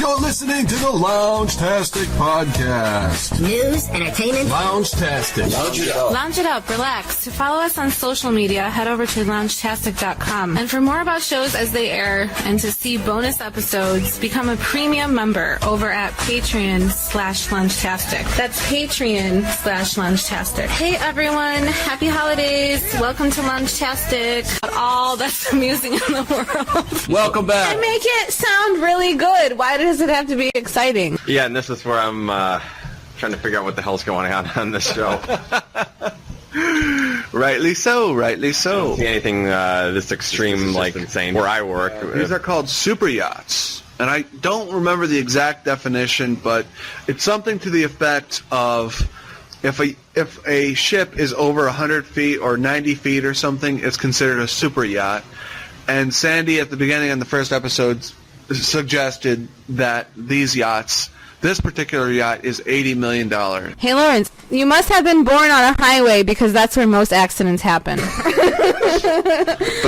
You're listening to the Loungtastic podcast. News, entertainment. Loungtastic. Lounge it up. Lounge it up, relax. To follow us on social media, head over to loungtastic.com. And for more about shows as they air and to see bonus episodes, become a premium member over at Patreon/Loungtastic. That's Patreon/Loungtastic. Hey everyone, happy holidays. Welcome to Loungtastic. All that's amusing in the world. Welcome back. And make it sound really good. Why does it have to be exciting? Yeah, and this is where I'm trying to figure out what the hell's going on this show. Rightly so, rightly so. See anything this extreme, like insane, where I work. These are called super yachts. And I don't remember the exact definition, but it's something to the effect of if a ship is over 100 feet or 90 feet or something, it's considered a super yacht. And Sandy, at the beginning of the first episode, suggested that these yachts, this particular yacht, is $80 million. Hey, Lawrence, you must have been born on a highway because that's where most accidents happen. But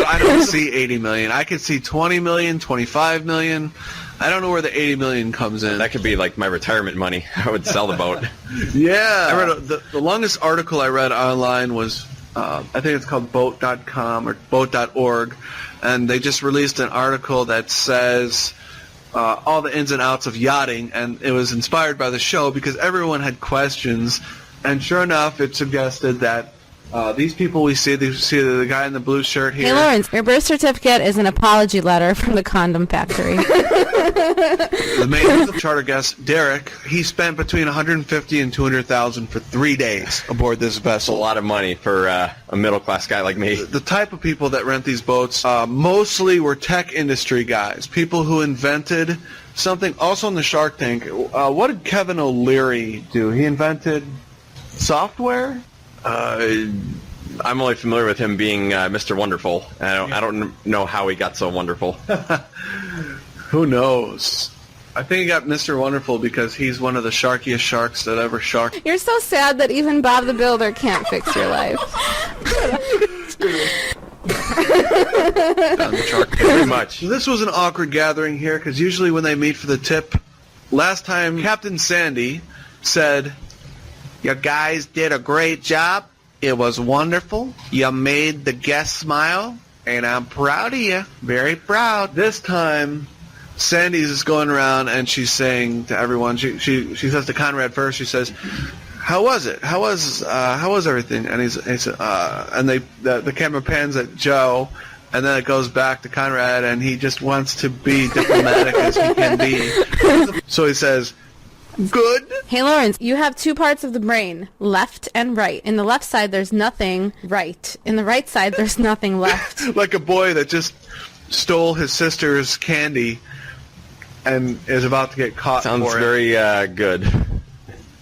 I don't see 80 million. I could see 20 million, 25 million. I don't know where the 80 million comes in. That could be like my retirement money. I would sell the boat. Yeah. I read the longest article I read online was, I think it's called boat.com or boat.org, and they just released an article that says all the ins and outs of yachting, and it was inspired by the show because everyone had questions, and sure enough, it suggested that these people we see the guy in the blue shirt here. Hey, Lawrence, your birth certificate is an apology letter from the condom factory. The main charter guest, Derek, he spent between $150,000 and $200,000 for 3 days aboard this vessel. A lot of money for a middle-class guy like me. The type of people that rent these boats mostly were tech industry guys, people who invented something. Also in the Shark Tank, what did Kevin O'Leary do? He invented software? I'm only familiar with him being Mr. Wonderful. I don't know how he got so wonderful. Who knows? I think he got Mr. Wonderful because he's one of the sharkiest sharks that ever sharked. You're so sad that even Bob the Builder can't fix your life. Down the shark Pretty much. This was an awkward gathering here because usually when they meet for the tip, last time Captain Sandy said, "You guys did a great job. It was wonderful. You made the guests smile, and I'm proud of you. Very proud." This time, Sandy's just going around and she's saying to everyone. She says to Conrad first. She says, "How was it? How was everything?" And the camera pans at Joe, and then it goes back to Conrad, and he just wants to be diplomatic as he can be. So he says, "Good." Hey, Lawrence, you have two parts of the brain, left and right. In the left side, there's nothing right. In the right side, there's nothing left. Like a boy that just stole his sister's candy and is about to get caught. Sounds for it. very good.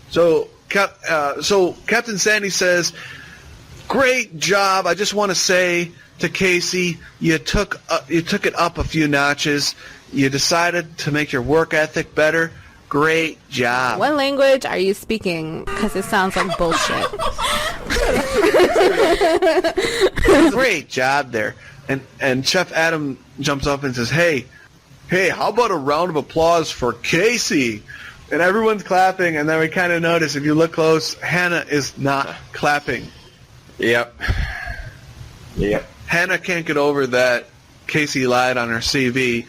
So Captain Sandy says, "Great job. I just want to say to Casey, you took it up a few notches. You decided to make your work ethic better. Great job." What language are you speaking? Because it sounds like bullshit. Great job there. And Chef Adam jumps up and says, Hey, how about a round of applause for Casey?" And everyone's clapping, and then we kind of notice, if you look close, Hannah is not clapping. Yep. Hannah can't get over that Casey lied on her CV,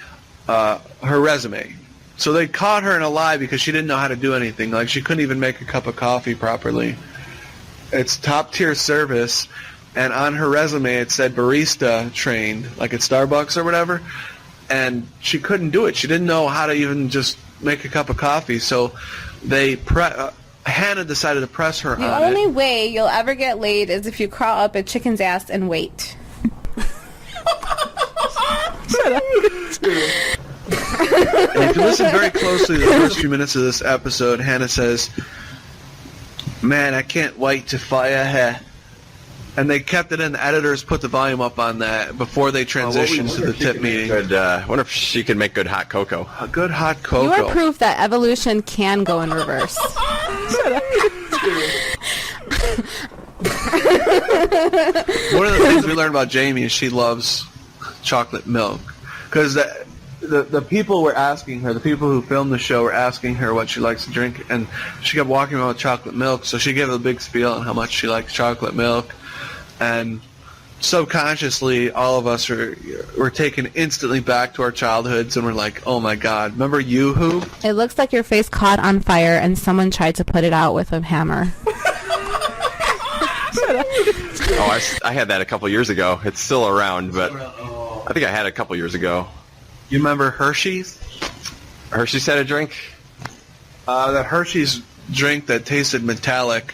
her resume. So they caught her in a lie because she didn't know how to do anything. Like, she couldn't even make a cup of coffee properly. It's top-tier service, and on her resume it said barista trained, like at Starbucks or whatever, and she couldn't do it. She didn't know how to even just make a cup of coffee, so Hannah decided to press her on it. The only way you'll ever get laid is if you crawl up a chicken's ass and wait. And if you listen very closely to the first few minutes of this episode, Hannah says, "Man, I can't wait to fire her." And they kept it in. The editors put the volume up on that before they transitioned to the tip meeting. Wonder if she could make good hot cocoa. A good hot cocoa. You are proof that evolution can go in reverse. One of the things we learned about Jamie is she loves chocolate milk. Because the people were asking her, the people who filmed the show were asking her what she likes to drink, and she kept walking around with chocolate milk, so she gave a big spiel on how much she likes chocolate milk, and subconsciously all of us were taken instantly back to our childhoods, and we're like, oh my god, remember Yoo-Hoo? It looks like your face caught on fire and someone tried to put it out with a hammer. I had that a couple years ago. It's still around, but I think I had it a couple years ago. You remember Hershey's? Hershey's had a drink? That Hershey's drink that tasted metallic.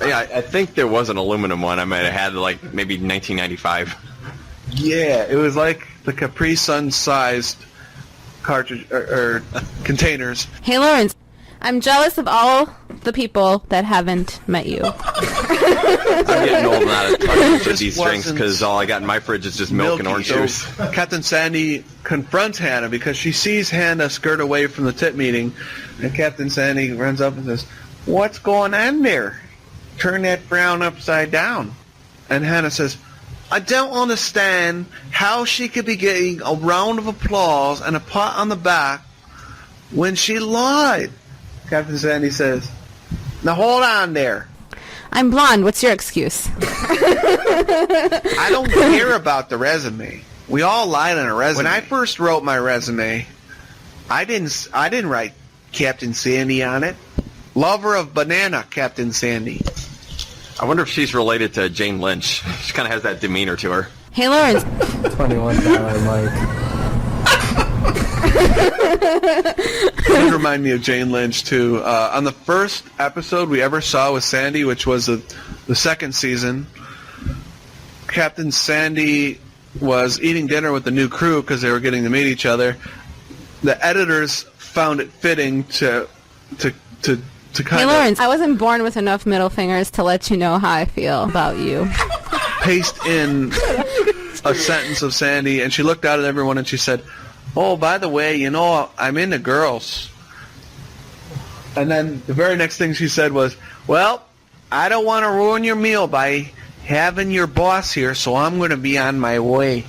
Yeah, I think there was an aluminum one I might have had, like, maybe 1995. Yeah, it was like the Capri Sun-sized cartridge or containers. Hey, Lawrence, I'm jealous of all the people that haven't met you. I'm getting old and out of touch with these drinks because all I got in my fridge is just milk and orange juice. Captain Sandy confronts Hannah because she sees Hannah skirt away from the tip meeting, and Captain Sandy runs up and says, "What's going on there? Turn that frown upside down." And Hannah says, "I don't understand how she could be getting a round of applause and a pat on the back when she lied." Captain Sandy says, "Now hold on there. I'm blonde. What's your excuse?" I don't care about the resume. We all lied on a resume. When I first wrote my resume, I didn't write Captain Sandy on it. Lover of banana, Captain Sandy. I wonder if she's related to Jane Lynch. She kind of has that demeanor to her. Hey, Lawrence. $21 Mike. It remind me of Jane Lynch, too. On the first episode we ever saw with Sandy, which was the second season, Captain Sandy was eating dinner with the new crew because they were getting to meet each other. The editors found it fitting to kind Hey, of Lawrence, I wasn't born with enough middle fingers to let you know how I feel about you. paste in a sentence of Sandy, and she looked out at everyone and she said, "Oh, by the way, you know, I'm into girls." And then the very next thing she said was, "Well, I don't want to ruin your meal by having your boss here, so I'm going to be on my way."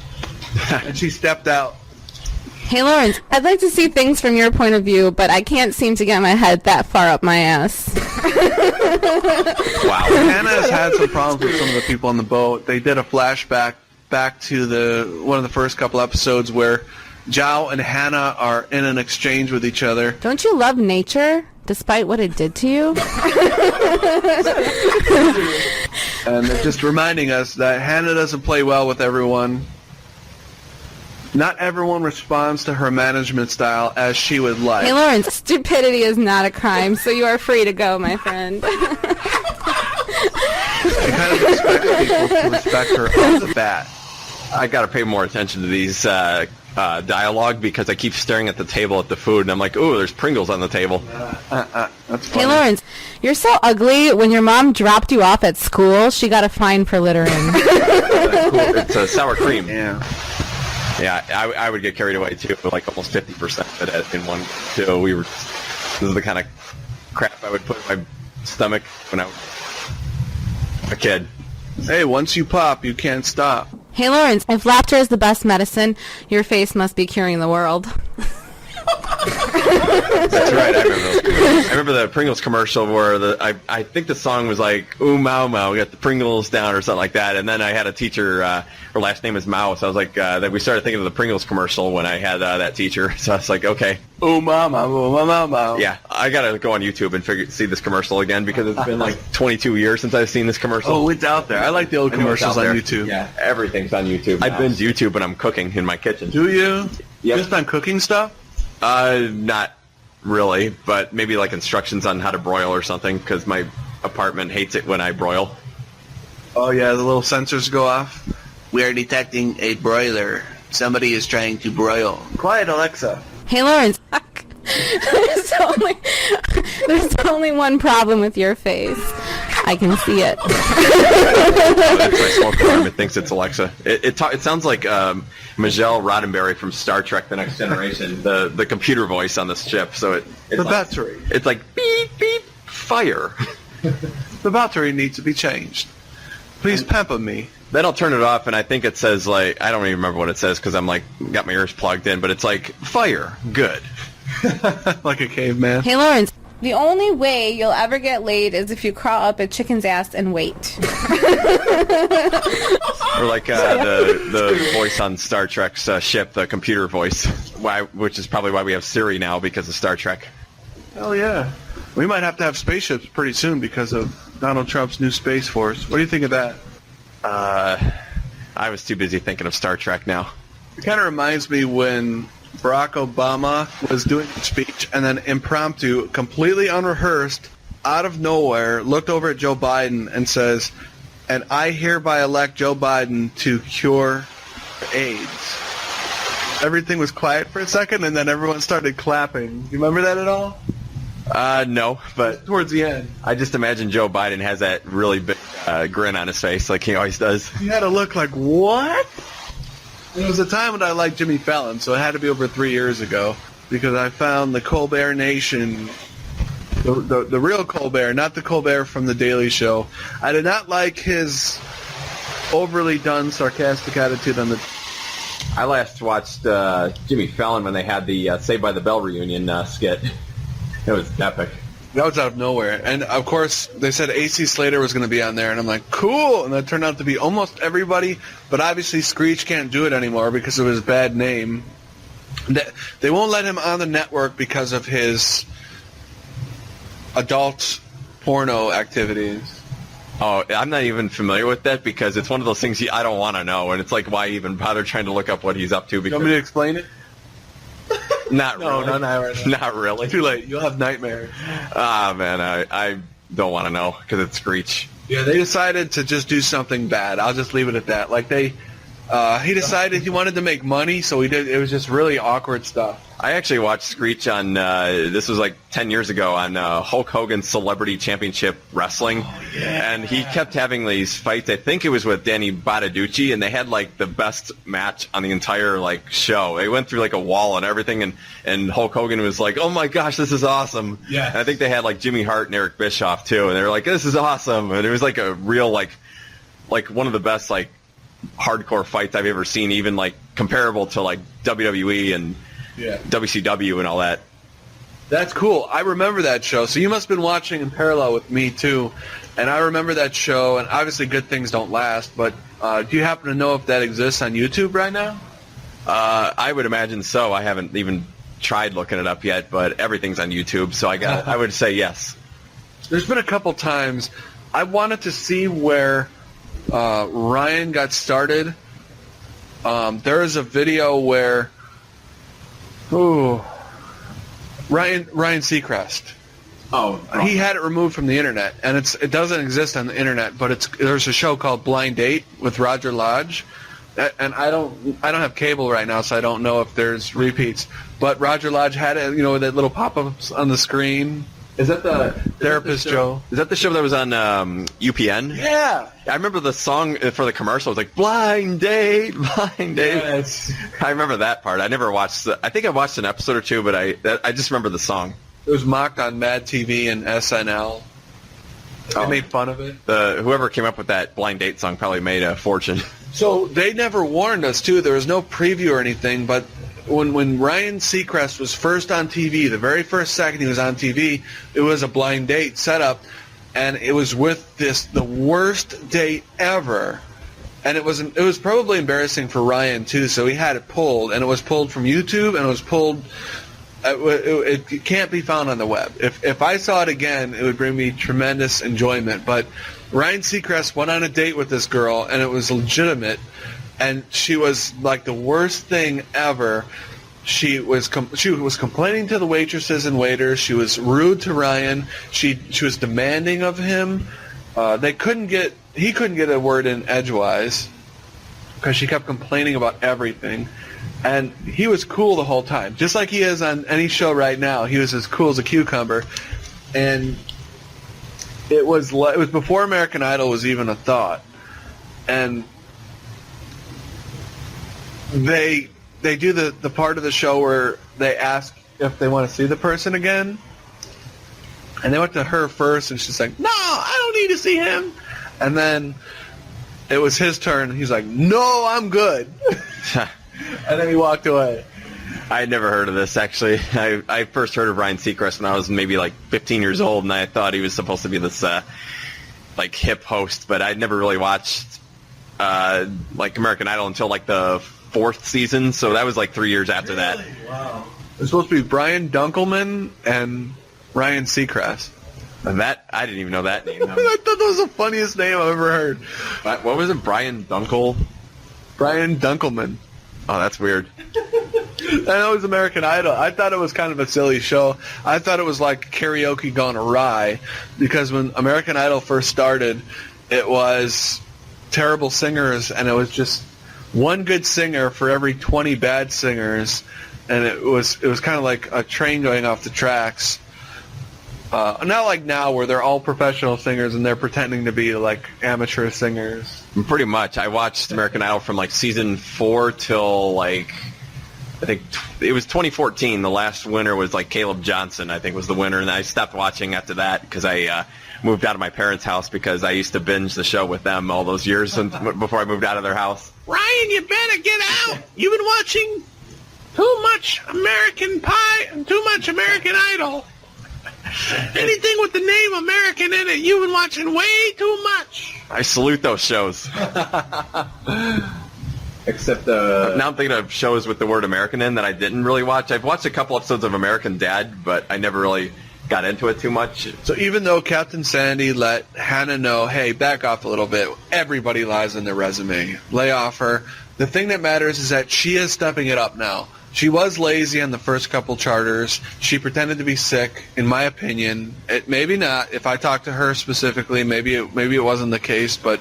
And she stepped out. Hey, Lawrence, I'd like to see things from your point of view, but I can't seem to get my head that far up my ass. Wow. Hannah has had some problems with some of the people on the boat. They did a flashback back to one of the first couple episodes where Zhao and Hannah are in an exchange with each other. Don't you love nature, despite what it did to you? And they're just reminding us that Hannah doesn't play well with everyone. Not everyone responds to her management style as she would like. Hey, Lawrence, stupidity is not a crime, so you are free to go, my friend. She kind of expects people to respect her off the bat. I got to pay more attention to these dialogue because I keep staring at the table at the food, and I'm like, ooh, there's Pringles on the table. That's funny. Hey, Lawrence, you're so ugly. When your mom dropped you off at school, she got a fine for littering. It's a sour cream. Yeah. Yeah, I would get carried away too, like almost 50% of it in one too. This is the kind of crap I would put in my stomach when I was a kid. Hey, once you pop, you can't stop. Hey, Lawrence, if laughter is the best medicine, your face must be curing the world. That's right, I remember those commercials. I remember the Pringles commercial where I think the song was like, ooh, Mao Mao, got the Pringles down or something like that. And then I had a teacher, her last name is Mao, so I was like, that we started thinking of the Pringles commercial when I had that teacher. So I was like, okay. Ooh, mama, ooh, mama, mama. Yeah, I got to go on YouTube and see this commercial again because it's been like 22 years since I've seen this commercial. Oh, it's out there. I like the old commercials on YouTube. Yeah, everything's on YouTube. I binge YouTube when I'm cooking in my kitchen. Do you? Yep. Just on cooking stuff? Not really, but maybe like instructions on how to broil or something because my apartment hates it when I broil. Oh, yeah, the little sensors go off. We are detecting a broiler. Somebody is trying to broil. Quiet, Alexa. Hey, Lawrence, there's only one problem with your face. I can see it. That's my smoke alarm. It thinks it's Alexa. It sounds like Michelle Roddenberry from Star Trek: The Next Generation, the computer voice on this ship. So it's The like, battery. It's like beep beep fire. The battery needs to be changed. Please pamper me. Then I'll turn it off, and I think it says, like, I don't even remember what it says because I'm, like, got my ears plugged in, but it's like, fire, good. Like a caveman. Hey, Lawrence, the only way you'll ever get laid is if you crawl up a chicken's ass and wait. Or like the voice on Star Trek's ship, the computer voice, which is probably why we have Siri now because of Star Trek. Hell yeah. We might have to have spaceships pretty soon because of Donald Trump's new Space Force. What do you think of that? I was too busy thinking of Star Trek now. It kind of reminds me when Barack Obama was doing a speech and then impromptu, completely unrehearsed, out of nowhere, looked over at Joe Biden and says, "And I hereby elect Joe Biden to cure AIDS." Everything was quiet for a second, and then everyone started clapping. You remember that at all? No, but Towards the end. I just imagine Joe Biden has that really big grin on his face like he always does. He had a look like, what? It was a time when I liked Jimmy Fallon, so it had to be over 3 years ago, because I found the Colbert Nation, the real Colbert, not the Colbert from The Daily Show. I did not like his overly done, sarcastic attitude on the... I last watched Jimmy Fallon when they had the Saved by the Bell reunion skit. It was epic. That was out of nowhere. And, of course, they said AC Slater was going to be on there, and I'm like, cool! And that turned out to be almost everybody, but obviously Screech can't do it anymore because of his bad name. They won't let him on the network because of his adult porno activities. Oh, I'm not even familiar with that because it's one of those things I don't want to know, and it's like, why even bother trying to look up what he's up to? Because You want me to explain it? Not No, really. not now right now. Not really. Too late. You'll have nightmares. Ah, man, I don't want to know because it's Screech. Yeah, they decided to just do something bad. I'll just leave it at that. Like he decided he wanted to make money, so he did. It was just really awkward stuff. I actually watched Screech on, this was like 10 years ago, on Hulk Hogan's Celebrity Championship Wrestling. Oh, yeah. And he kept having these fights. I think it was with Danny Bottaducci, and they had like the best match on the entire like show. They went through like a wall and everything, and Hulk Hogan was like, oh my gosh, this is awesome. Yeah. And I think they had like Jimmy Hart and Eric Bischoff too, and they were like, this is awesome. And it was like a real like one of the best like hardcore fights I've ever seen, even like comparable to like WWE and WCW and all that. That's cool. I remember that show. So you must have been watching in parallel with me, too. And I remember that show, and obviously good things don't last, but do you happen to know if that exists on YouTube right now? I would imagine so. I haven't even tried looking it up yet, but everything's on YouTube, so I would say yes. There's been a couple times I wanted to see where Ryan got started. There is a video where Ryan Seacrest. Oh, He had it removed from the internet, and it doesn't exist on the internet. But there's a show called Blind Date with Roger Lodge, and I don't have cable right now, so I don't know if there's repeats. But Roger Lodge had it, with that little pop-ups on the screen. Is that the Therapist Joe? Is that the show that was on UPN? Yeah. I remember the song for the commercial. It was like Blind Date, Blind Date. Yes. I remember that part. I never watched. I think I watched an episode or two, but I just remember the song. It was mocked on Mad TV and SNL. They made fun of it. Whoever came up with that Blind Date song probably made a fortune. So they never warned us, too. There was no preview or anything, but when Ryan Seacrest was first on TV, the very first second he was on TV, it was a blind date setup, and it was with the worst date ever. And it was probably embarrassing for Ryan, too, so he had it pulled, and it was pulled from YouTube, and it was pulled... It can't be found on the web. If I saw it again, it would bring me tremendous enjoyment. But Ryan Seacrest went on a date with this girl, and it was legitimate, and she was like the worst thing ever. She was complaining to the waitresses and waiters. She was rude to Ryan. She was demanding of him. He couldn't get a word in edgewise because she kept complaining about everything. And he was cool the whole time, just like he is on any show right now. He was as cool as a cucumber, and it was before American Idol was even a thought. And they do the part of the show where they ask if they want to see the person again, and they went to her first, and she's like, "No, I don't need to see him." And then it was his turn. He's like, no, I'm good. And then he walked away. I had never heard of this, actually. I first heard of Ryan Seacrest when I was maybe like 15 years old, and I thought he was supposed to be this like hip host, but I'd never really watched like American Idol until like the 4th season, so that was like 3 years after that. Wow. It's supposed to be Brian Dunkelman and Ryan Seacrest. And that, I didn't even know that name. I thought that was the funniest name I've ever heard. What was it? Brian Dunkel? Brian Dunkelman. Oh, that's weird. I know it was American Idol. I thought it was kind of a silly show. I thought it was like karaoke gone awry, because when American Idol first started, it was terrible singers, and it was just one good singer for every 20 bad singers, and it was kind of like a train going off the tracks. Not like now where they're all professional singers and they're pretending to be like amateur singers. Pretty much. I watched American Idol from like season 4 till like, I think it was 2014. The last winner was like Caleb Johnson, I think, was the winner, and I stopped watching after that because I moved out of my parents' house because I used to binge the show with them all those years before I moved out of their house. Ryan, you better get out. You've been watching too much American Pie and too much American Idol. Anything with the name American in it, you've been watching way too much. I salute those shows. Except now I'm thinking of shows with the word American in that I didn't really watch. I've watched a couple episodes of American Dad, but I never really got into it too much. So even though Captain Sandy let Hannah know, hey, back off a little bit, everybody lies in their resume. Lay off her. The thing that matters is that she is stepping it up now. She was lazy on the first couple charters. She pretended to be sick, in my opinion. Maybe not. If I talked to her specifically, maybe it wasn't the case, but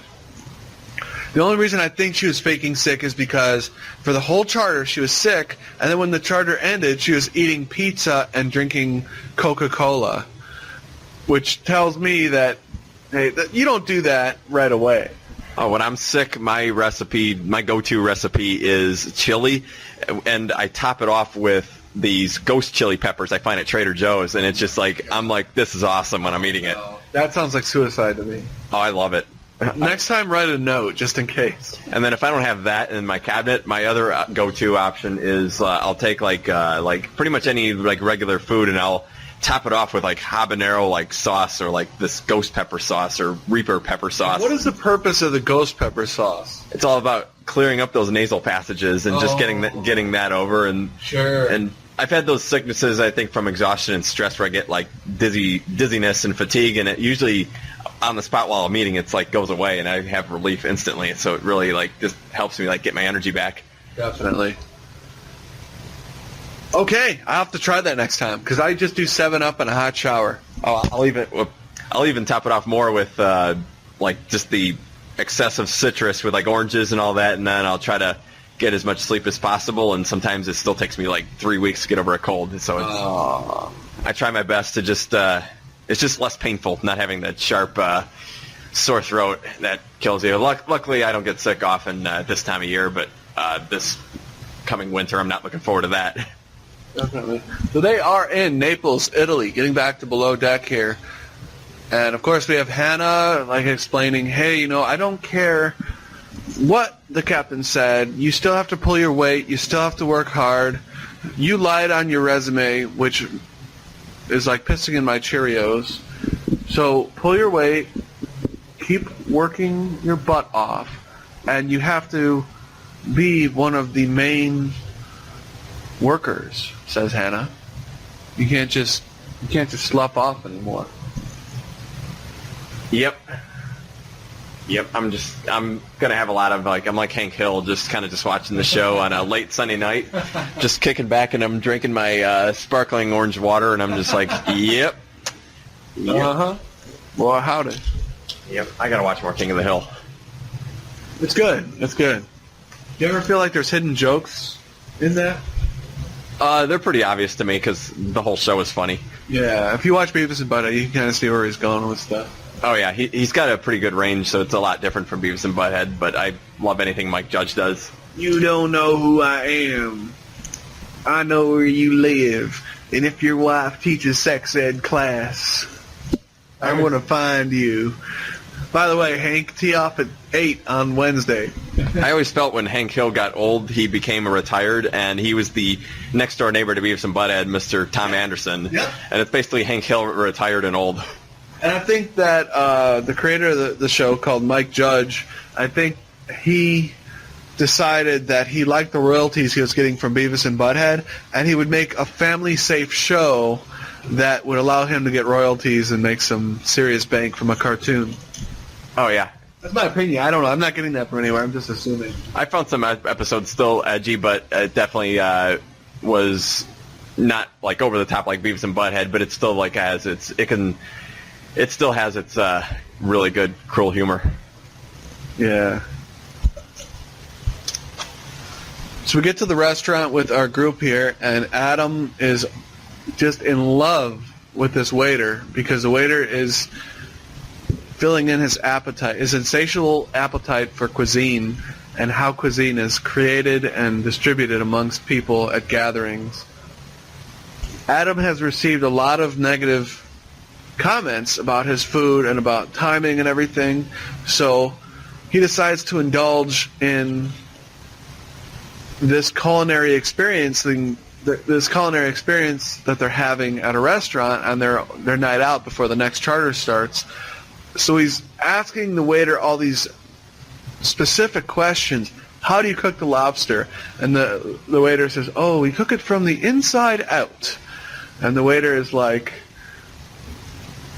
the only reason I think she was faking sick is because for the whole charter she was sick, and then when the charter ended, she was eating pizza and drinking Coca-Cola, which tells me that, hey, that you don't do that right away. Oh, when I'm sick, my go-to recipe is chili, and I top it off with these ghost chili peppers I find at Trader Joe's, and it's just like, I'm like, this is awesome when I'm eating it. That sounds like suicide to me. Oh, I love it. Next time, write a note, just in case. And then if I don't have that in my cabinet, my other go-to option is I'll take like pretty much any like regular food, and I'll top it off with like habanero like sauce, or like this ghost pepper sauce or Reaper pepper sauce. What is the purpose of the ghost pepper sauce? It's all about clearing up those nasal passages and just getting that over. And sure. And I've had those sicknesses, I think, from exhaustion and stress, where I get like dizziness and fatigue, and it usually on the spot while I'm eating, it's like goes away, and I have relief instantly. So it really like just helps me like get my energy back. Definitely. Okay, I'll have to try that next time, because I just do 7-Up and a hot shower. Oh, I'll even top it off more with like just the excessive citrus with like oranges and all that, and then I'll try to get as much sleep as possible. And sometimes it still takes me like 3 weeks to get over a cold. So I try my best to just it's just less painful not having that sharp sore throat that kills you. Luckily, I don't get sick often this time of year, but this coming winter, I'm not looking forward to that. Definitely. So they are in Naples, Italy, getting back to Below Deck here. And, of course, we have Hannah, like, explaining, hey, I don't care what the captain said. You still have to pull your weight. You still have to work hard. You lied on your resume, which is like pissing in my Cheerios. So pull your weight. Keep working your butt off. And you have to be one of the main workers, says Hannah. You can't just slough off anymore. Yep. I'm gonna have a lot of I'm like Hank Hill, just kind of just watching the show on a late Sunday night, just kicking back, and I'm drinking my sparkling orange water, and I'm just like, yep. Well, howdy. Yep. I gotta watch more King of the Hill. It's good. It's good. Do you ever feel like there's hidden jokes in that? They're pretty obvious to me because the whole show is funny. Yeah, if you watch Beavis and Butthead, you can kind of see where he's going with stuff. Oh, yeah, he's got a pretty good range, so it's a lot different from Beavis and Butthead, but I love anything Mike Judge does. You don't know who I am. I know where you live, and if your wife teaches sex ed class, I'm going to find you. By the way, Hank, tee off at 8 on Wednesday. I always felt when Hank Hill got old, he became a retired, and he was the next-door neighbor to Beavis and Butthead, Mr. Tom Anderson. Yep. And it's basically Hank Hill retired and old. And I think that the creator of the show, called Mike Judge, I think he decided that he liked the royalties he was getting from Beavis and Butthead, and he would make a family-safe show that would allow him to get royalties and make some serious bank from a cartoon. Oh, yeah. That's my opinion. I don't know. I'm not getting that from anywhere. I'm just assuming. I found some episodes still edgy, but it definitely was not like over the top like Beavis and Butthead, but it still like it still has its really good cruel humor. Yeah. So we get to the restaurant with our group here, and Adam is just in love with this waiter because the waiter is filling in his appetite, his insatiable appetite for cuisine and how cuisine is created and distributed amongst people at gatherings. Adam has received a lot of negative comments about his food and about timing and everything, so he decides to indulge in this culinary experience that they're having at a restaurant on their night out before the next charter starts. So he's asking the waiter all these specific questions. How do you cook the lobster? And the waiter says, oh, we cook it from the inside out. And the waiter is like,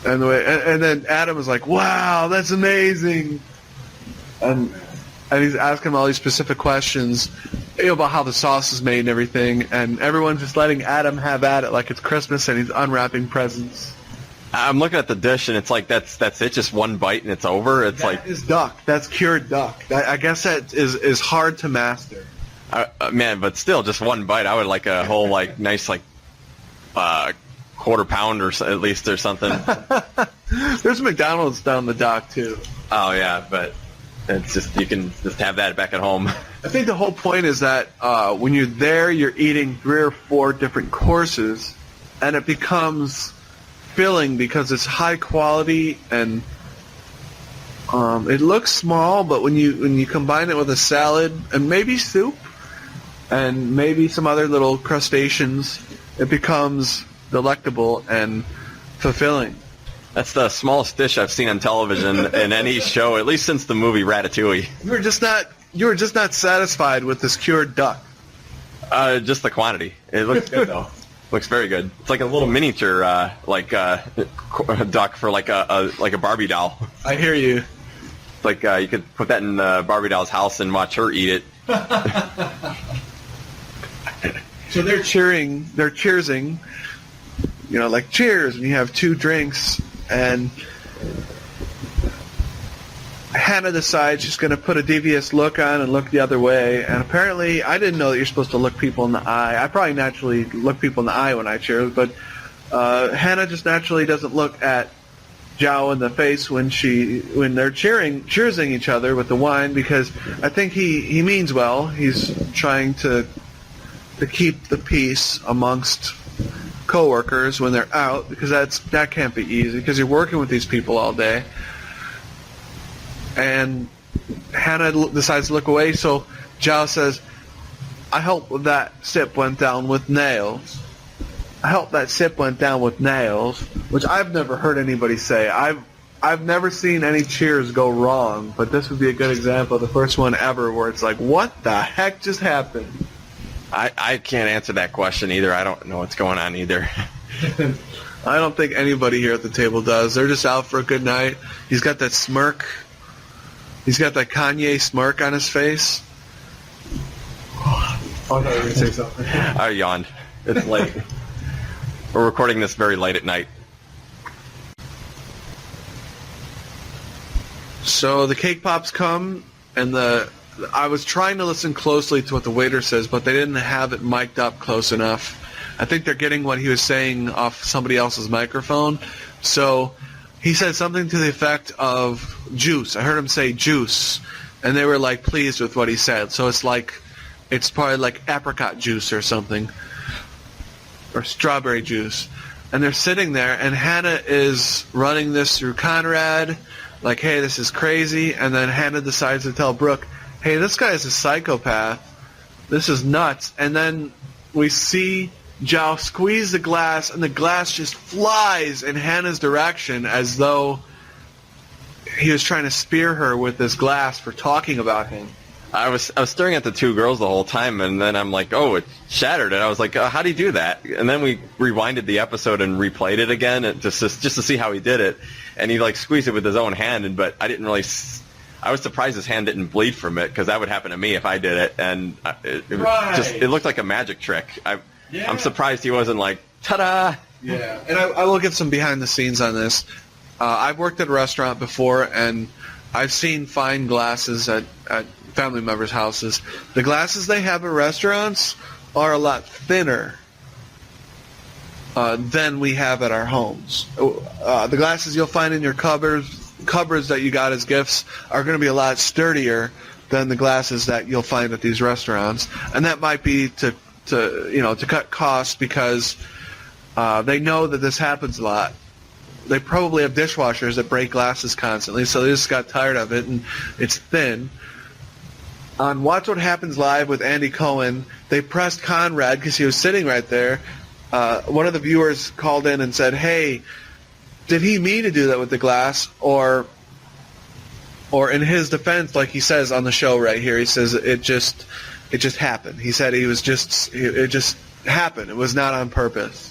and then Adam is like, wow, that's amazing. And he's asking him all these specific questions about how the sauce is made and everything. And everyone's just letting Adam have at it like it's Christmas and he's unwrapping presents. I'm looking at the dish, and it's like that's it, just one bite, and it's over. It's that is duck. That's cured duck. I guess that is hard to master. Man, but still, just one bite. I would like a whole nice quarter pound or at least or something. There's McDonald's down the dock too. Oh yeah, but it's just you can just have that back at home. I think the whole point is that when you're there, you're eating 3 or 4 different courses, and it becomes filling because it's high quality and it looks small, but when you combine it with a salad and maybe soup and maybe some other little crustaceans, it becomes delectable and fulfilling. That's the smallest dish I've seen on television in any show, at least since the movie Ratatouille. You were just not satisfied with this cured duck. Just the quantity. It looks good though. Looks very good. It's like a little miniature, duck for like a Barbie doll. I hear you. It's like you could put that in Barbie doll's house and watch her eat it. So they're cheersing, like cheers, and you have 2 drinks, and Hannah decides she's going to put a devious look on and look the other way, and apparently I didn't know that you're supposed to look people in the eye. I probably naturally look people in the eye when I cheers, but Hannah just naturally doesn't look at Zhao in the face when they're cheersing each other with the wine, because I think he means well. He's trying to keep the peace amongst coworkers when they're out, because that can't be easy because you're working with these people all day. And Hannah decides to look away, so Zhao says, I hope that sip went down with nails. I hope that sip went down with nails, which I've never heard anybody say. I've never seen any cheers go wrong, but this would be a good example, the first one ever, where it's like, what the heck just happened? I can't answer that question either. I don't know what's going on either. I don't think anybody here at the table does. They're just out for a good night. He's got that smirk. He's got that Kanye smirk on his face. Oh, I thought you were going to say something. I yawned. It's late. We're recording this very late at night. So the cake pops come, and I was trying to listen closely to what the waiter says, but they didn't have it mic'd up close enough. I think they're getting what he was saying off somebody else's microphone. So he said something to the effect of juice. I heard him say juice, and they were like pleased with what he said. So it's probably like apricot juice or something, or strawberry juice. And they're sitting there, and Hannah is running this through Conrad, like, hey, this is crazy, and then Hannah decides to tell Brooke, hey, this guy is a psychopath. This is nuts. And then we see Zhao squeeze the glass, and the glass just flies in Hannah's direction as though he was trying to spear her with this glass for talking about him. I was staring at the two girls the whole time, and then I'm like, oh, it shattered. And I was like, how do you do that? And then we rewinded the episode and replayed it again just to see how he did it. And he like squeezed it with his own hand, but I didn't really. I was surprised his hand didn't bleed from it, because that would happen to me if I did it. And it looked like a magic trick. I'm surprised he wasn't like, ta-da! Yeah, and I will give some behind the scenes on this. I've worked at a restaurant before, and I've seen fine glasses at family members' houses. The glasses they have at restaurants are a lot thinner than we have at our homes. The glasses you'll find in your cupboards that you got as gifts are going to be a lot sturdier than the glasses that you'll find at these restaurants, and that might be to cut costs, because they know that this happens a lot. They probably have dishwashers that break glasses constantly, so they just got tired of it, and it's thin. On Watch What Happens Live with Andy Cohen, they pressed Conrad because he was sitting right there. One of the viewers called in and said, hey, did he mean to do that with the glass? Or in his defense, like he says on the show right here, he says it just happened. He said it just happened. It was not on purpose.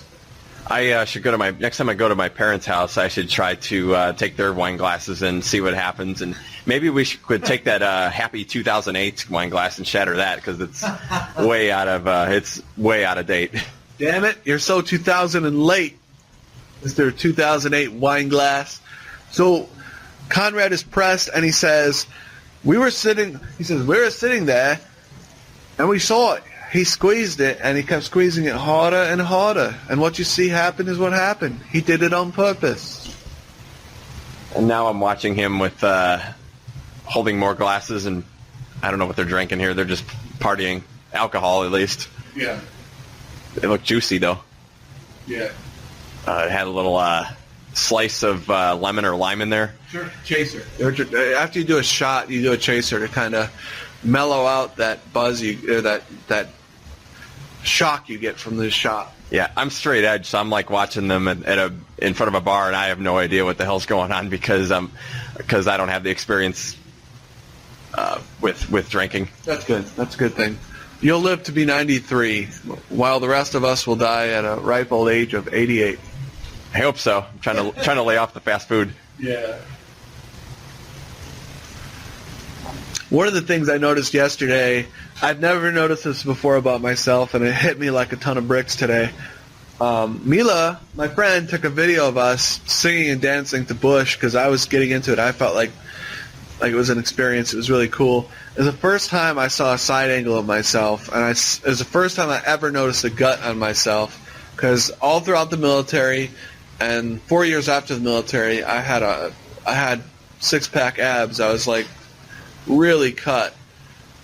I should go to next time I go to my parents' house, I should try to take their wine glasses and see what happens. And maybe we could take that Happy 2008 wine glass and shatter that, because it's way out of date. Damn it, you're so 2000 and late, Mr. 2008 wine glass. So Conrad is pressed, and he says, we were sitting there, and we saw it. He squeezed it, and he kept squeezing it harder and harder. And what you see happen is what happened. He did it on purpose. And now I'm watching him with holding more glasses, and I don't know what they're drinking here. They're just partying. Alcohol, at least. Yeah. They look juicy, though. Yeah. It had a little slice of lemon or lime in there. Sure. Chaser. After you do a shot, you do a chaser to kind of mellow out that buzz that shock you get from this shot. Yeah, I'm straight edge, so I'm like watching them in front of a bar, and I have no idea what the hell's going on because I don't have the experience with drinking. That's good. That's a good thing. You'll live to be 93, while the rest of us will die at a ripe old age of 88. I hope so. I'm trying to lay off the fast food. Yeah. One of the things I noticed yesterday, I've never noticed this before about myself, and it hit me like a ton of bricks today. Mila, my friend, took a video of us singing and dancing to Bush because I was getting into it. I felt like it was an experience. It was really cool. It was the first time I saw a side angle of myself, and it was the first time I ever noticed a gut on myself, because all throughout the military and 4 years after the military, I had six-pack abs. I was like really cut.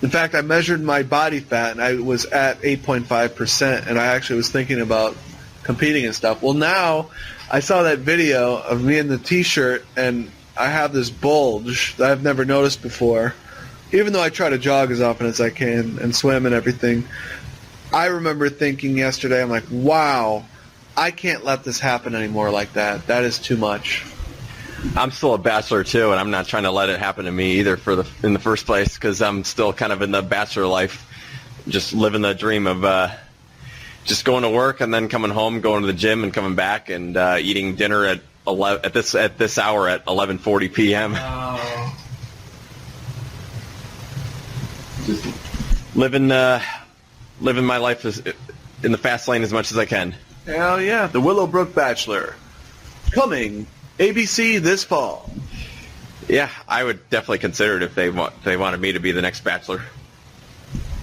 In fact, I measured my body fat, and I was at 8.5%, and I actually was thinking about competing and stuff. Well, now I saw that video of me in the T-shirt, and I have this bulge that I've never noticed before. Even though I try to jog as often as I can and swim and everything, I remember thinking yesterday, I'm like, wow, I can't let this happen anymore like that. That is too much. I'm still a bachelor too, and I'm not trying to let it happen to me either in the first place, because I'm still kind of in the bachelor life, just living the dream of just going to work and then coming home, going to the gym and coming back and eating dinner at this hour at 11:40 p.m. Oh. Just living my life in the fast lane as much as I can. Hell yeah, the Willowbrook Bachelor coming. ABC this fall. Yeah, I would definitely consider it if they wanted me to be the next Bachelor.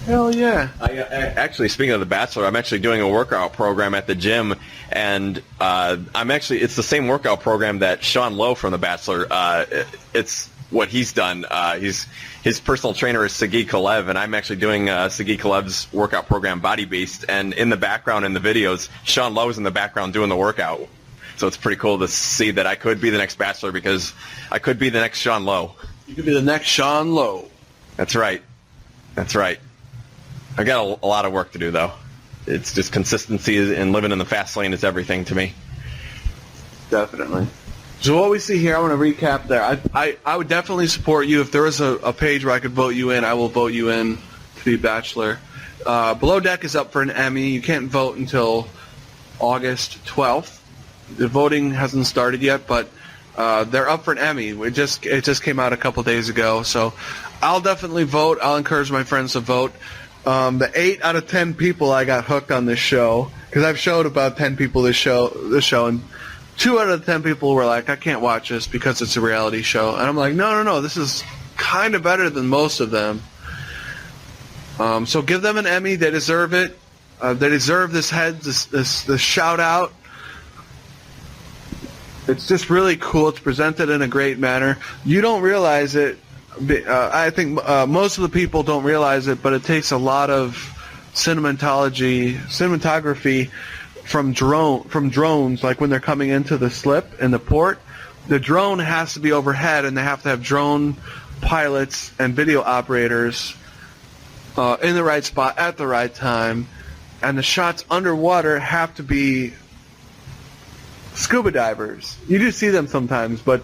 Hell yeah. Actually, speaking of the Bachelor, I'm actually doing a workout program at the gym, and it's the same workout program that Sean Lowe from the Bachelor. It's what he's done. His personal trainer is Sagi Kalev, and I'm actually doing Sagi Kalev's workout program, Body Beast, and in the background in the videos, Sean Lowe's in the background doing the workout. So it's pretty cool to see that I could be the next Bachelor because I could be the next Sean Lowe. You could be the next Sean Lowe. That's right. That's right. I got a lot of work to do, though. It's just consistency and living in the fast lane is everything to me. Definitely. So what we see here, I want to recap there. I would definitely support you. If there was a page where I could vote you in, I will vote you in to be Bachelor. Below Deck is up for an Emmy. You can't vote until August 12th. The voting hasn't started yet, but they're up for an Emmy. It just came out a couple days ago, so I'll definitely vote. I'll encourage my friends to vote. The 8 out of 10 people I got hooked on this show, because I've showed about 10 people this show, and 2 out of the 10 people were like, I can't watch this because it's a reality show. And I'm like, no, this is kind of better than most of them. So give them an Emmy. They deserve it. They deserve this shout out. It's just really cool. It's presented in a great manner. You don't realize it. I think most of the people don't realize it, but it takes a lot of cinematography from drones, like when they're coming into the slip in the port. The drone has to be overhead, and they have to have drone pilots and video operators in the right spot at the right time, and the shots underwater have to be scuba divers. You do see them sometimes, but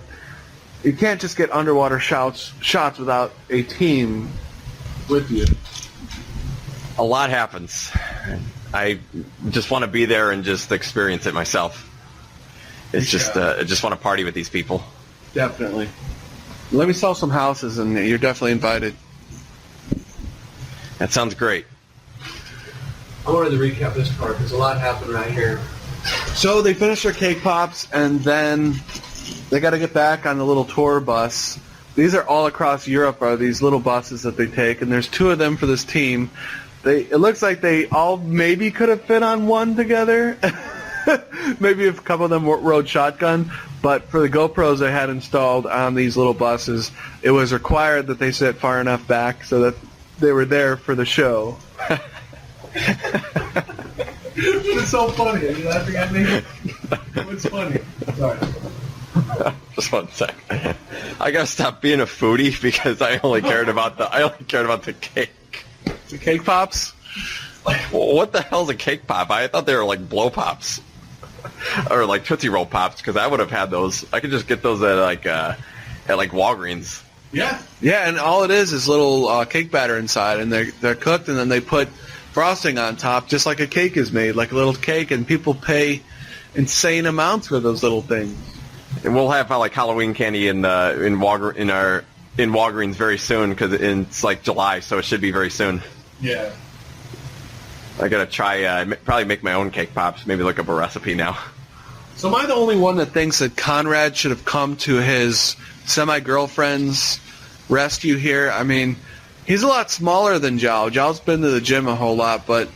you can't just get underwater shots without a team with you. A lot happens. I just want to be there and just experience it myself. It's just, I just want to party with these people. Definitely. Let me sell some houses, and you're definitely invited. That sounds great. I wanted to recap this part because a lot happened right here. So they finish their cake pops, and then they got to get back on the little tour bus. These are all across Europe, are these little buses that they take, and there's 2 of them for this team. It looks like they all maybe could have fit on one together. Maybe if a couple of them rode shotgun, but for the GoPros they had installed on these little buses, it was required that they sit far enough back so that they were there for the show. It's so funny. Are you laughing at me? What's funny? Sorry. Just one sec. I gotta stop being a foodie because I only cared about the cake. The cake pops? Well, what the hell's a cake pop? I thought they were like blow pops or like Tootsie Roll pops because I would have had those. I could just get those at like Walgreens. Yeah, and all it is little cake batter inside, and they're cooked, and then they put frosting on top, just like a cake is made, like a little cake, and people pay insane amounts for those little things. And we'll have like Halloween candy in Walgreens very soon because it's like July, so it should be very soon. Yeah. I gotta try probably make my own cake pops. Maybe look up a recipe now. So am I the only one that thinks that Conrad should have come to his semi-girlfriend's rescue here? I mean, he's a lot smaller than Zhao. Zhao's been to the gym a whole lot, but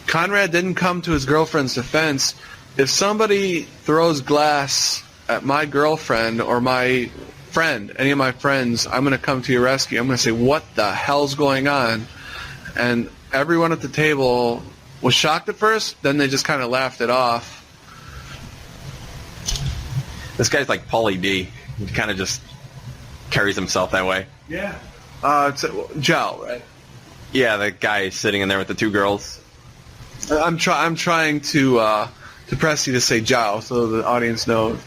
Conrad didn't come to his girlfriend's defense. If somebody throws glass at my girlfriend or my friend, any of my friends, I'm going to come to your rescue. I'm going to say, what the hell's going on? And everyone at the table was shocked at first, then they just kind of laughed it off. This guy's like Pauly D. He kind of just carries himself that way. Yeah. It's Zhao, right? Yeah, the guy sitting in there with the 2 girls. I'm trying to press you to say Zhao so the audience knows.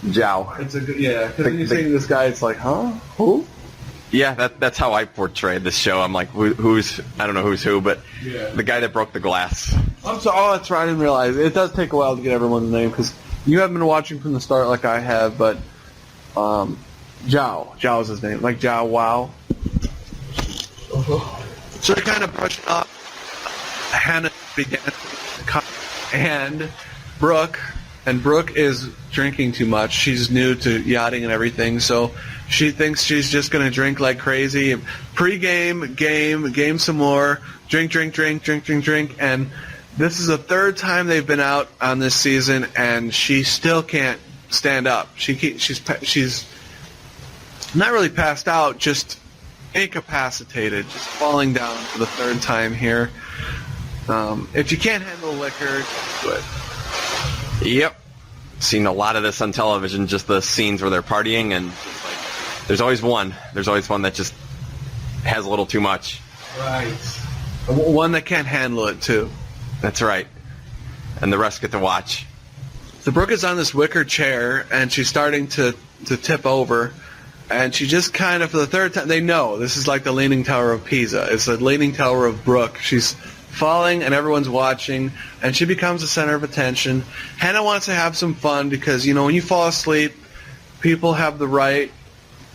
Zhao. It's a good, yeah. Because when you say this guy, it's like, huh? Who? Yeah, that's how I portrayed this show. I'm like, who's I don't know who's who, but the guy that broke the glass. I'm sorry. Oh, that's right. I didn't realize. It does take a while to get everyone's name because you haven't been watching from the start like I have, but Zhao is his name, like Zhao Wow. So they kind of brushed off. Hannah began, and Brooke is drinking too much. She's new to yachting and everything, so she thinks she's just going to drink like crazy. Pre-game, game some more, drink, and this is the 3rd time they've been out on this season, and she still can't stand up. She's not really passed out, just incapacitated, just falling down for the 3rd time here. If you can't handle liquor, do it. Yep. Seen a lot of this on television, just the scenes where they're partying, and just like, there's always one that just has a little too much. Right. One that can't handle it, too. That's right. And the rest get to watch. So Brooke is on this wicker chair, and she's starting to tip over, and she just kind of, for the third time, they know this is like the Leaning Tower of Pisa. It's the Leaning Tower of Brooke. She's falling, and everyone's watching, and she becomes the center of attention. Hannah wants to have some fun because, you know, when you fall asleep, people have the right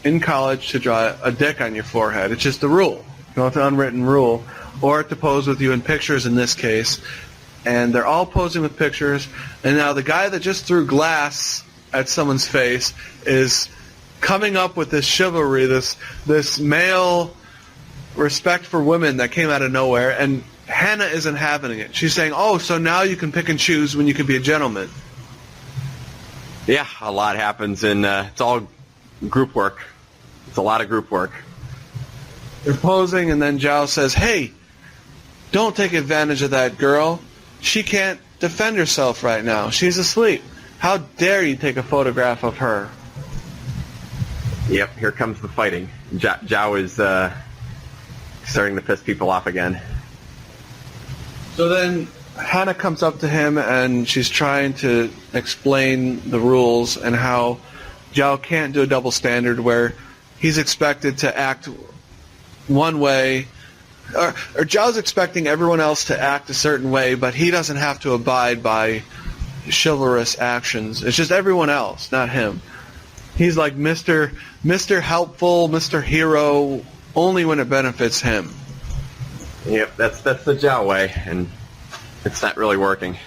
in college to draw a dick on your forehead. It's just a rule. You know, it's an unwritten rule. Or to pose with you in pictures in this case. And they're all posing with pictures. And now the guy that just threw glass at someone's face is coming up with this chivalry, this male respect for women that came out of nowhere. And Hannah isn't having it. She's saying, oh, so now you can pick and choose when you can be a gentleman. Yeah, a lot happens, and it's all group work. It's a lot of group work. They're posing, and then Zhao says, hey, don't take advantage of that girl. She can't defend herself right now. She's asleep. How dare you take a photograph of her? Yep, here comes the fighting. Zhao is starting to piss people off again. So then Hannah comes up to him, and she's trying to explain the rules and how Zhao can't do a double standard where he's expected to act one way, or Zhao's expecting everyone else to act a certain way, but he doesn't have to abide by chivalrous actions. It's just everyone else, not him. He's like Mr. Helpful, Mr. Hero, only when it benefits him. Yep, that's the Zhao way, and it's not really working.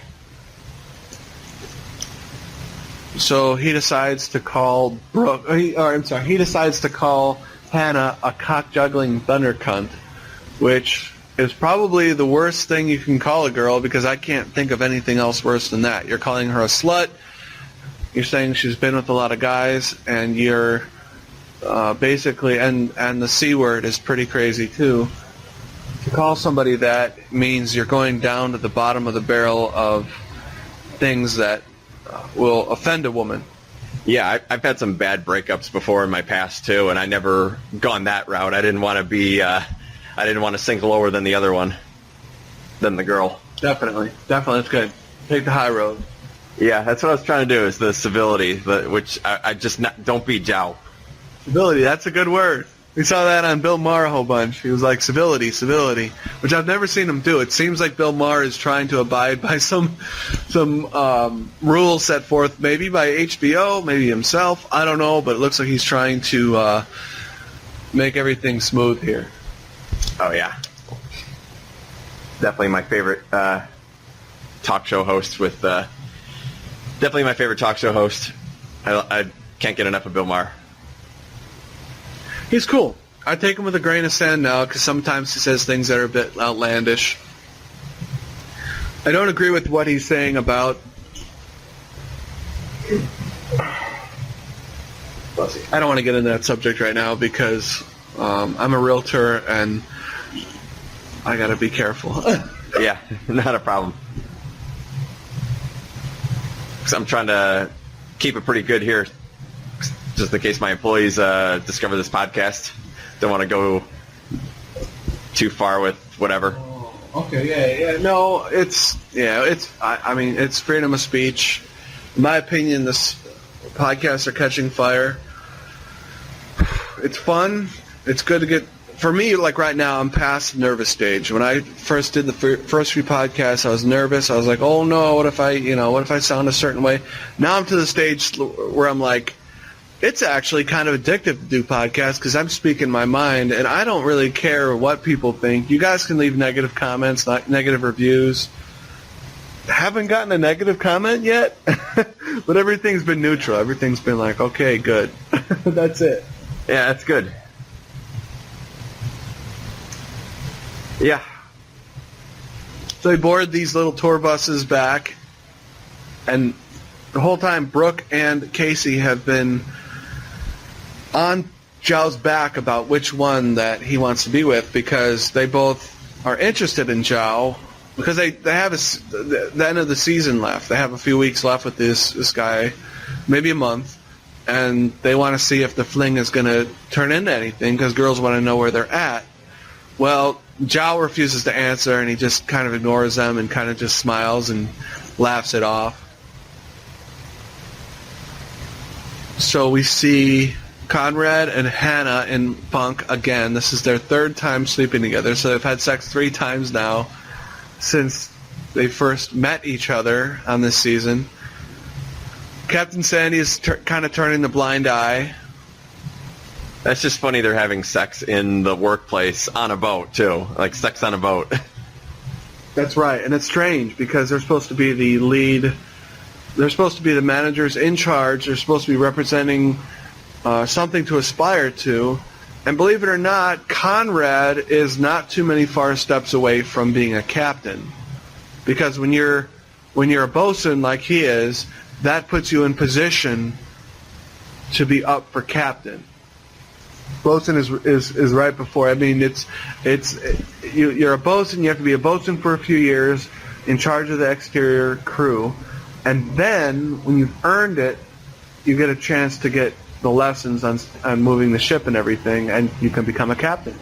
So he decides to call he decides to call Hannah a cock-juggling thunder cunt, which is probably the worst thing you can call a girl, because I can't think of anything else worse than that. You're calling her a slut. You're saying she's been with a lot of guys, and you're basically, and the C word is pretty crazy too. To call somebody that means you're going down to the bottom of the barrel of things that will offend a woman. Yeah, I've had some bad breakups before in my past too, and I never gone that route. I didn't want to be, I didn't want to sink lower than the other one, than the girl. Definitely, it's good. Take the high road. Yeah, that's what I was trying to do, is the civility, which I just don't be Zhao. Civility, that's a good word. We saw that on Bill Maher a whole bunch. He was like, civility, which I've never seen him do. It seems like Bill Maher is trying to abide by some rules set forth, maybe by HBO, maybe himself. I don't know, but it looks like he's trying to make everything smooth here. Oh, yeah. Definitely my favorite talk show host definitely my favorite talk show host. I can't get enough of Bill Maher. He's cool. I take him with a grain of sand now, because sometimes he says things that are a bit outlandish. I don't agree with what he's saying about... I don't want to get into that subject right now, because I'm a realtor, and I got to be careful. Yeah, not a problem. Because I'm trying to keep it pretty good here, just in case my employees discover this podcast. Don't want to go too far with whatever. Oh, okay, yeah. No, I mean, it's freedom of speech. In my opinion, this podcasts are catching fire. It's fun. It's good to get... For me, like right now, I'm past the nervous stage. When I first did the first few podcasts, I was nervous. I was like, oh no, what if I sound a certain way? Now I'm to the stage where I'm like, it's actually kind of addictive to do podcasts, because I'm speaking my mind, and I don't really care what people think. You guys can leave negative comments, negative reviews. Haven't gotten a negative comment yet, but everything's been neutral. Everything's been like, okay, good. That's it. Yeah, that's good. Yeah. So they board these little tour buses back, and the whole time Brooke and Casey have been on Zhao's back about which one that he wants to be with, because they both are interested in Zhao, because they have the end of the season left. They have a few weeks left with this guy, maybe a month, and they want to see if the fling is going to turn into anything because girls want to know where they're at. Well, Zhao refuses to answer, and he just kind of ignores them and kind of just smiles and laughs it off. So we see Conrad and Hannah in bunk again. This is their third time sleeping together, so they've had sex 3 times now since they first met each other on this season. Captain Sandy is kind of turning the blind eye. That's just funny they're having sex in the workplace on a boat, too. Like, sex on a boat. That's right, and it's strange because they're supposed to be the lead. They're supposed to be the managers in charge. They're supposed to be representing something to aspire to. And believe it or not, Conrad is not too many far steps away from being a captain. Because when you're a bosun like he is, that puts you in position to be up for captain. Bosun is right before. I mean, you're a bosun. You have to be a bosun for a few years, in charge of the exterior crew, and then when you've earned it, you get a chance to get the lessons on moving the ship and everything, and you can become a captain.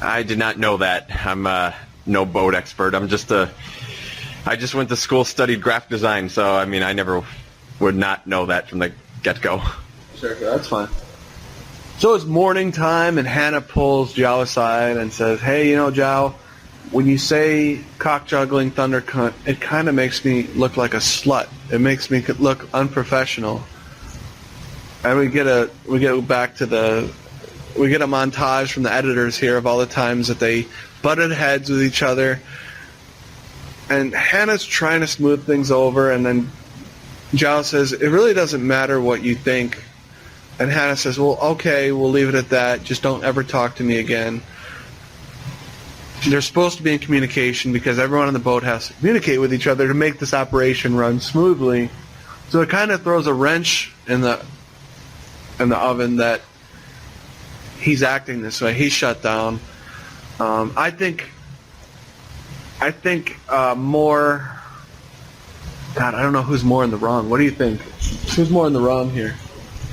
I did not know that. I'm no boat expert. I just went to school, studied graphic design, so I mean, I never would not know that from the get-go. Sure, that's fine. So it's morning time, and Hannah pulls Zhao aside and says, "Hey, Zhao, when you say cock-juggling thunder cunt, it kind of makes me look like a slut. It makes me look unprofessional." And we get a montage from the editors here of all the times that they butted heads with each other. And Hannah's trying to smooth things over, and then Zhao says, "It really doesn't matter what you think." And Hannah says, "Well, okay, we'll leave it at that. Just don't ever talk to me again." They're supposed to be in communication because everyone on the boat has to communicate with each other to make this operation run smoothly. So it kind of throws a wrench in the oven that he's acting this way. He's shut down. I think more. God, I don't know who's more in the wrong. What do you think? Who's more in the wrong here?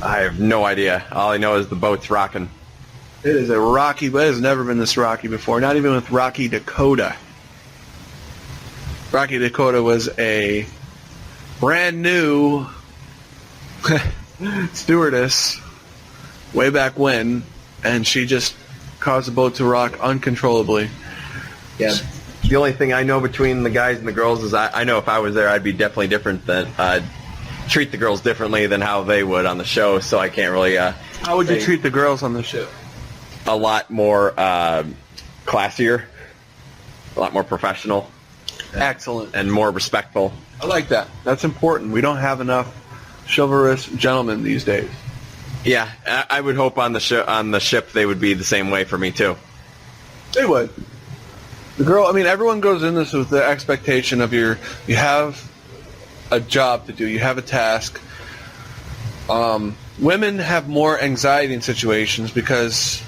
I have no idea. All I know is the boat's rocking. It is a rocky, but it has never been this rocky before. Not even with Rocky Dakota. Rocky Dakota was a brand new stewardess way back when, and she just caused the boat to rock uncontrollably. Yeah. The only thing I know between the guys and the girls is I know if I was there, I'd be definitely different. I'd treat the girls differently than how they would on the show, so I can't really... How would you treat the girls on the show? A lot more classier, a lot more professional. Excellent. And more respectful. I like that. That's important. We don't have enough chivalrous gentlemen these days. Yeah, I would hope on the ship they would be the same way for me, too. They would. The girl, I mean, everyone goes in this with the expectation of you have a job to do, you have a task. Women have more anxiety in situations because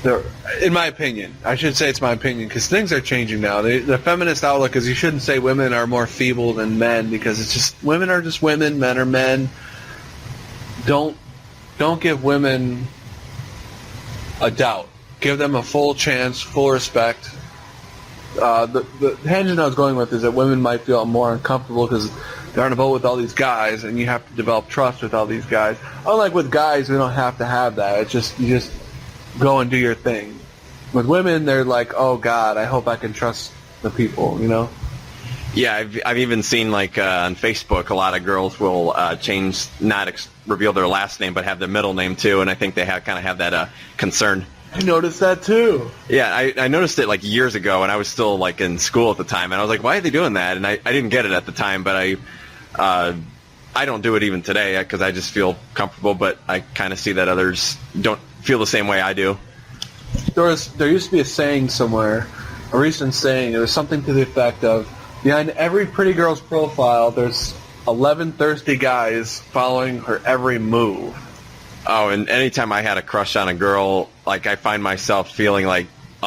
they're, in my opinion, I should say it's my opinion, because things are changing now. The feminist outlook is you shouldn't say women are more feeble than men, because it's just, women are just women, men are men. Don't give women a doubt. Give them a full chance, full respect. The tangent I was going with is that women might feel more uncomfortable because they're on a boat with all these guys, and you have to develop trust with all these guys. Unlike with guys, we don't have to have that. It's just you just go and do your thing. With women, they're like, "Oh God, I hope I can trust the people," Yeah, I've even seen on Facebook, a lot of girls will change, not reveal their last name, but have their middle name too, and I think they kind of have that concern. I noticed that too. Yeah, I noticed it years ago, and I was still in school at the time, and I was like, why are they doing that? And I didn't get it at the time, but I don't do it even today because I just feel comfortable, but I kind of see that others don't feel the same way I do. There used to be a saying somewhere, a recent saying, it was something to the effect of, behind every pretty girl's profile, there's 11 thirsty guys following her every move. Oh, and anytime I had a crush on a girl, I find myself feeling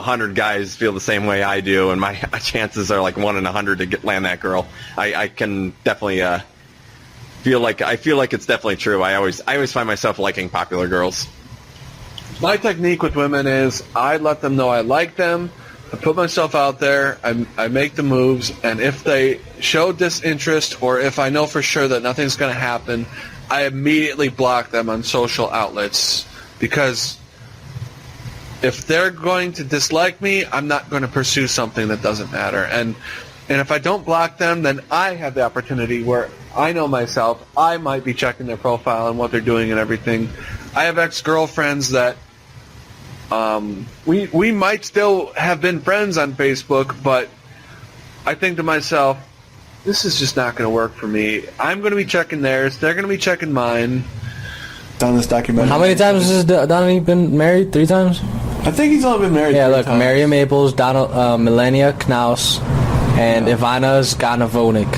100 guys feel the same way I do, and my chances are like 1 in 100 to land that girl. I can definitely feel like it's definitely true. I always find myself liking popular girls. My technique with women is I let them know I like them. I put myself out there. I make the moves, and if they show disinterest or if I know for sure that nothing's going to happen, I immediately block them on social outlets, because if they're going to dislike me, I'm not going to pursue something that doesn't matter. And if I don't block them, then I have the opportunity where I know myself. I might be checking their profile and what they're doing and everything. I have ex-girlfriends that we might still have been friends on Facebook, but I think to myself, this is just not going to work for me. I'm going to be checking theirs. They're going to be checking mine. On this documentary. How many times has Donnie been married? 3 times? I think he's only been married 3 look, times. Maria Maples, Melania Knaus, and Ivana Zganavonik.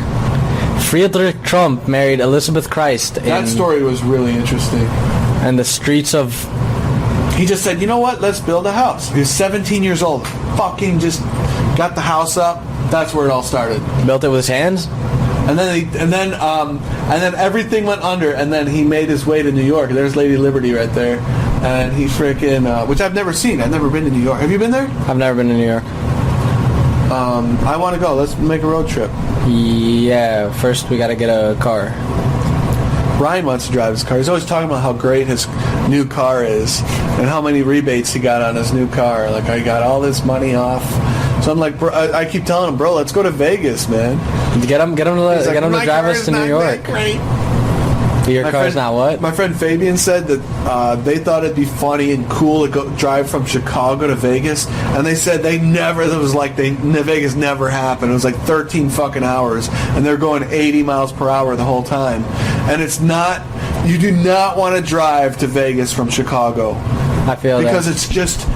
Friedrich Trump married Elizabeth Christ. That story was really interesting. And the streets of... He just said, you know what, let's build a house. He was 17 years old. Fucking just got the house up. That's where it all started. Built it with his hands? And then everything went under, and then he made his way to New York. There's Lady Liberty right there. And he freaking, which I've never seen. I've never been to New York. Have you been there? I've never been to New York. I want to go. Let's make a road trip. Yeah, first we got to get a car. Ryan wants to drive his car. He's always talking about how great his new car is and how many rebates he got on his new car. Like, I got all this money off. So I'm like, bro, I keep telling him, bro, let's go to Vegas, man. Get him to drive us to New York. Your car's not what? My friend Fabian said that they thought it'd be funny and cool to go drive from Chicago to Vegas, and they said Vegas never happened. It was like 13 fucking hours, and they're going 80 miles per hour the whole time. And it's not, you do not want to drive to Vegas from Chicago. I feel because it's just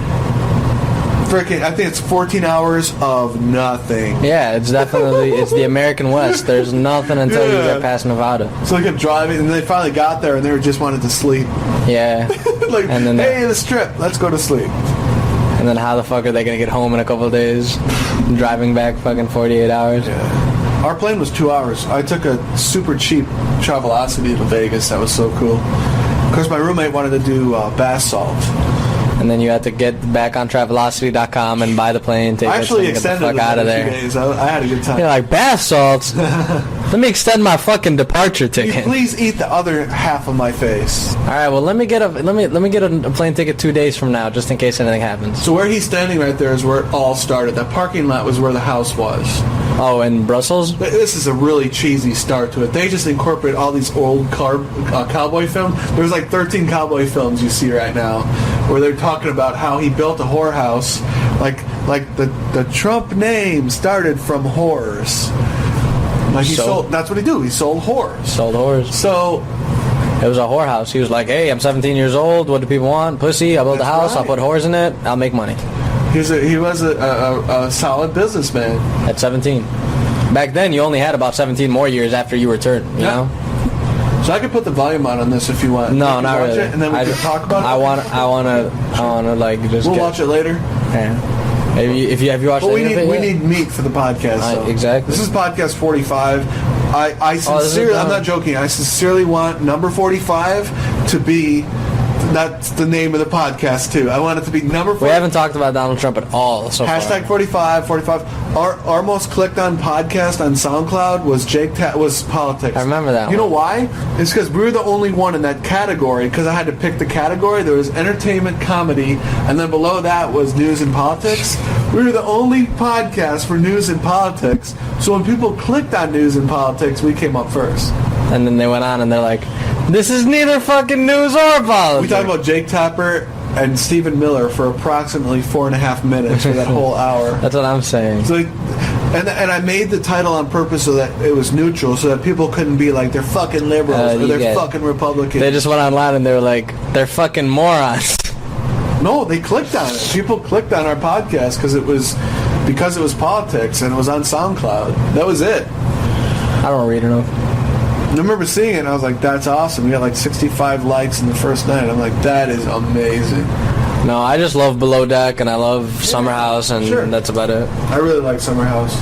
freaking, I think it's 14 hours of nothing. Yeah, it's definitely, it's the American West. There's nothing until you get past Nevada. So they kept driving, and they finally got there, and they just wanted to sleep. Yeah. Like, and then hey, the strip, let's go to sleep. And then how the fuck are they going to get home in a couple of days? Driving back fucking 48 hours? Yeah. Our plane was 2 hours. I took a super cheap Travelocity to Vegas. That was so cool. Of course, my roommate wanted to do bath salt. And then you had to get back on Travelocity.com and buy the plane tickets. I actually and get the extended fuck out of there. 2 days. I had a good time. You're like, bath salts? Let me extend my fucking departure ticket. Please eat the other half of my face. All right, well, let me get a plane ticket 2 days from now, just in case anything happens. So where he's standing right there is where it all started. That parking lot was where the house was. Oh, in Brussels? This is a really cheesy start to it. They just incorporate all these old cowboy films. There's like 13 cowboy films you see right now where they're talking about how he built a whorehouse. Like the Trump name started from whores. Like that's what he do. He sold whores. Sold whores. So it was a whorehouse. He was like, hey, I'm 17 years old. What do people want? Pussy. I built a house. Right. I'll put whores in it. I'll make money. He was a solid businessman. At 17. Back then, you only had about 17 more years after you returned, you know? So I could put the volume on this if you want. No, not really. And then we can talk about it. I wanna like just. We'll watch it later. Yeah. Maybe if you have you watched. But we need meat for the podcast. So. Exactly. This is podcast 45. I sincerely, I'm not joking. I sincerely want number 45 to be. That's the name of the podcast too. I want it to be number 45. We haven't talked about Donald Trump at all so far. Hashtag 45. Our most clicked on podcast on SoundCloud was politics. I remember that. You know why? It's because we were the only one in that category. Because I had to pick the category. There was entertainment, comedy, and then below that was news and politics. We were the only podcast for news and politics. So when people clicked on news and politics, we came up first. And then they went on and they're like, this is neither fucking news or politics. We talked about Jake Tapper and Stephen Miller for approximately 4.5 minutes for that whole hour. That's what I'm saying. So, and I made the title on purpose so that it was neutral, so that people couldn't be like, they're fucking liberals or they're fucking Republicans. They just went online and they were like, they're fucking morons. No, they clicked on it. People clicked on our podcast because it was politics and it was on SoundCloud. That was it. I don't read enough. I remember seeing it and I was like, that's awesome. We got like 65 likes in the first night. I'm like, that is amazing. No, I just love Below Deck and I love Summer House, and that's about it. I really like Summer House.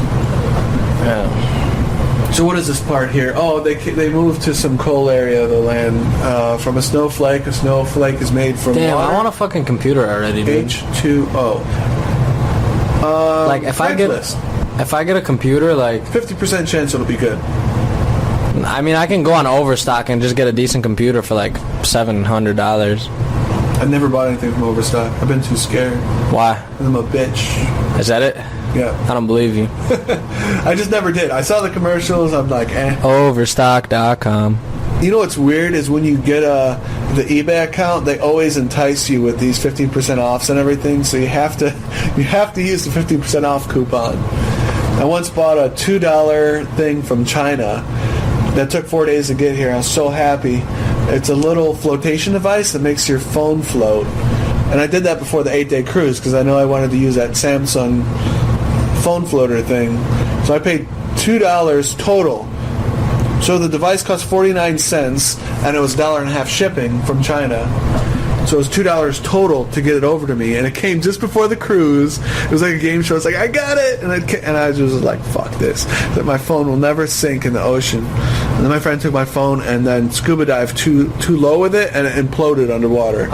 Yeah. So what is this part here? Oh, they moved to some coal area of the land from a snowflake. A snowflake is made from Damn, water. I want a fucking computer already, dude. H2O. Like if I get a computer, like 50% chance it'll be good. I mean, I can go on Overstock and just get a decent computer for like $700. I never bought anything from Overstock. I've been too scared. Why? I'm a bitch. Is that it? Yeah. I don't believe you. I just never did. I saw the commercials. I'm like, eh. Overstock.com. You know what's weird is when you get the eBay account, they always entice you with these 15% offs and everything. So you have to use the 15% off coupon. I once bought a $2 thing from China that took 4 days to get here. I was so happy. It's a little flotation device that makes your phone float. And I did that before the 8-day cruise because I know I wanted to use that Samsung phone floater thing. So I paid $2 total. So the device cost 49 cents, and it was $1.50 shipping from China. So it was $2 total to get it over to me, and it came just before the cruise. It was like a game show. It's like, I got it, and I just was like, fuck this. That my phone will never sink in the ocean. And then my friend took my phone and then scuba dived too low with it, and it imploded underwater.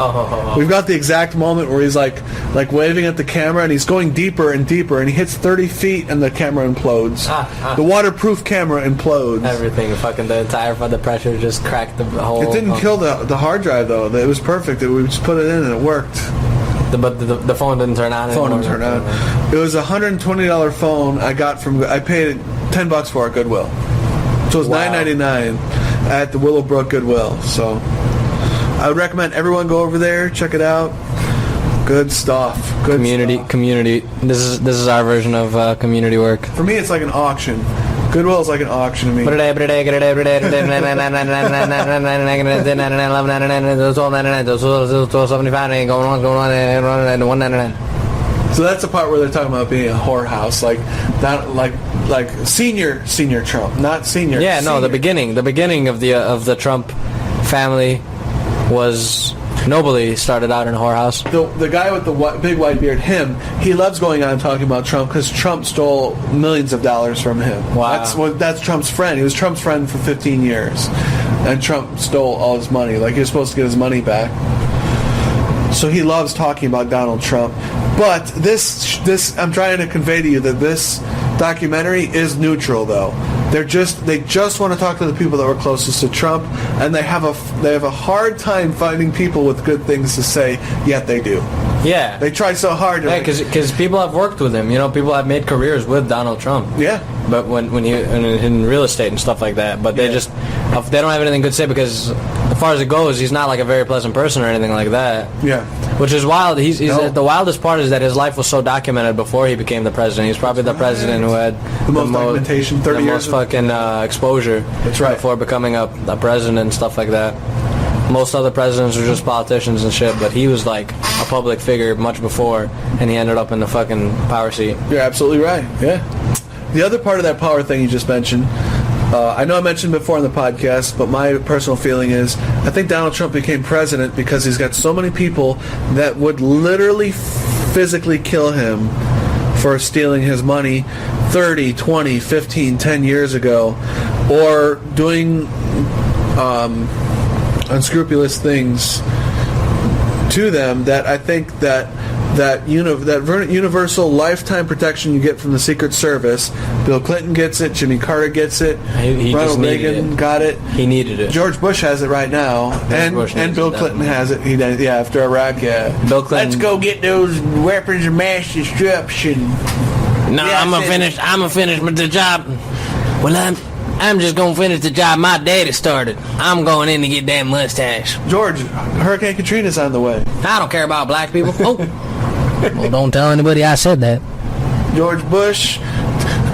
We've got the exact moment where he's like waving at the camera, and he's going deeper and deeper, and he hits 30 feet, and the camera implodes. The waterproof camera implodes. Everything, fucking the pressure just cracked the whole. It didn't kill the hard drive though. It was perfect. We just put it in and it worked. But the phone didn't turn on. The phone didn't turn on. It was a $120 phone I paid $10 for at Goodwill. So it was $9.99 at the Willowbrook Goodwill. So I would recommend everyone go over there, check it out. Good stuff. Good community. This is our version of community work. For me, it's like an auction. Goodwill is like an auction to me. So that's the part where they're talking about being a whorehouse, like that, like senior Trump, not senior. Yeah, senior. no, the beginning of the Trump family was nobly started out in a whorehouse. The guy with the big white beard, he loves going on and talking about Trump because Trump stole millions of dollars from him. Wow. That's Trump's friend. He was Trump's friend for 15 years, and Trump stole all his money. Like, he was supposed to get his money back. So he loves talking about Donald Trump. But this I'm trying to convey to you that this documentary is neutral, though. They just want to talk to the people that were closest to Trump, and they have a hard time finding people with good things to say. Yet they do. Yeah, they try so hard. Yeah, because people have worked with him. You know, people have made careers with Donald Trump. Yeah, but when he in real estate and stuff like that. But they don't have anything good to say because, as far as it goes, he's not like a very pleasant person or anything like that. Yeah, which is wild. The wildest part is that his life was so documented before he became the president. He's probably the president who had the most documentation, 30 years, the most fucking exposure. That's right. Before becoming a president and stuff like that. Most other presidents were just politicians and shit, but he was like a public figure much before, and he ended up in the fucking power seat. You're absolutely right. Yeah. The other part of that power thing you just mentioned, I know I mentioned before in the podcast, but my personal feeling is I think Donald Trump became president because he's got so many people that would literally physically kill him for stealing his money 30, 20, 15, 10 years ago, or doing unscrupulous things to them, that I think that universal lifetime protection you get from the Secret Service, Bill Clinton gets it, Jimmy Carter gets it, Ronald Reagan got it. He needed it. George Bush has it right now, and Bill Clinton has it. After Iraq, Bill Clinton. Let's go get those weapons of mass destruction. No, I'm gonna finish the job. Well, I'm just gonna finish the job my daddy started. I'm going in to get that mustache. George, Hurricane Katrina's on the way. I don't care about black people. Oh, well, don't tell anybody I said that. George Bush.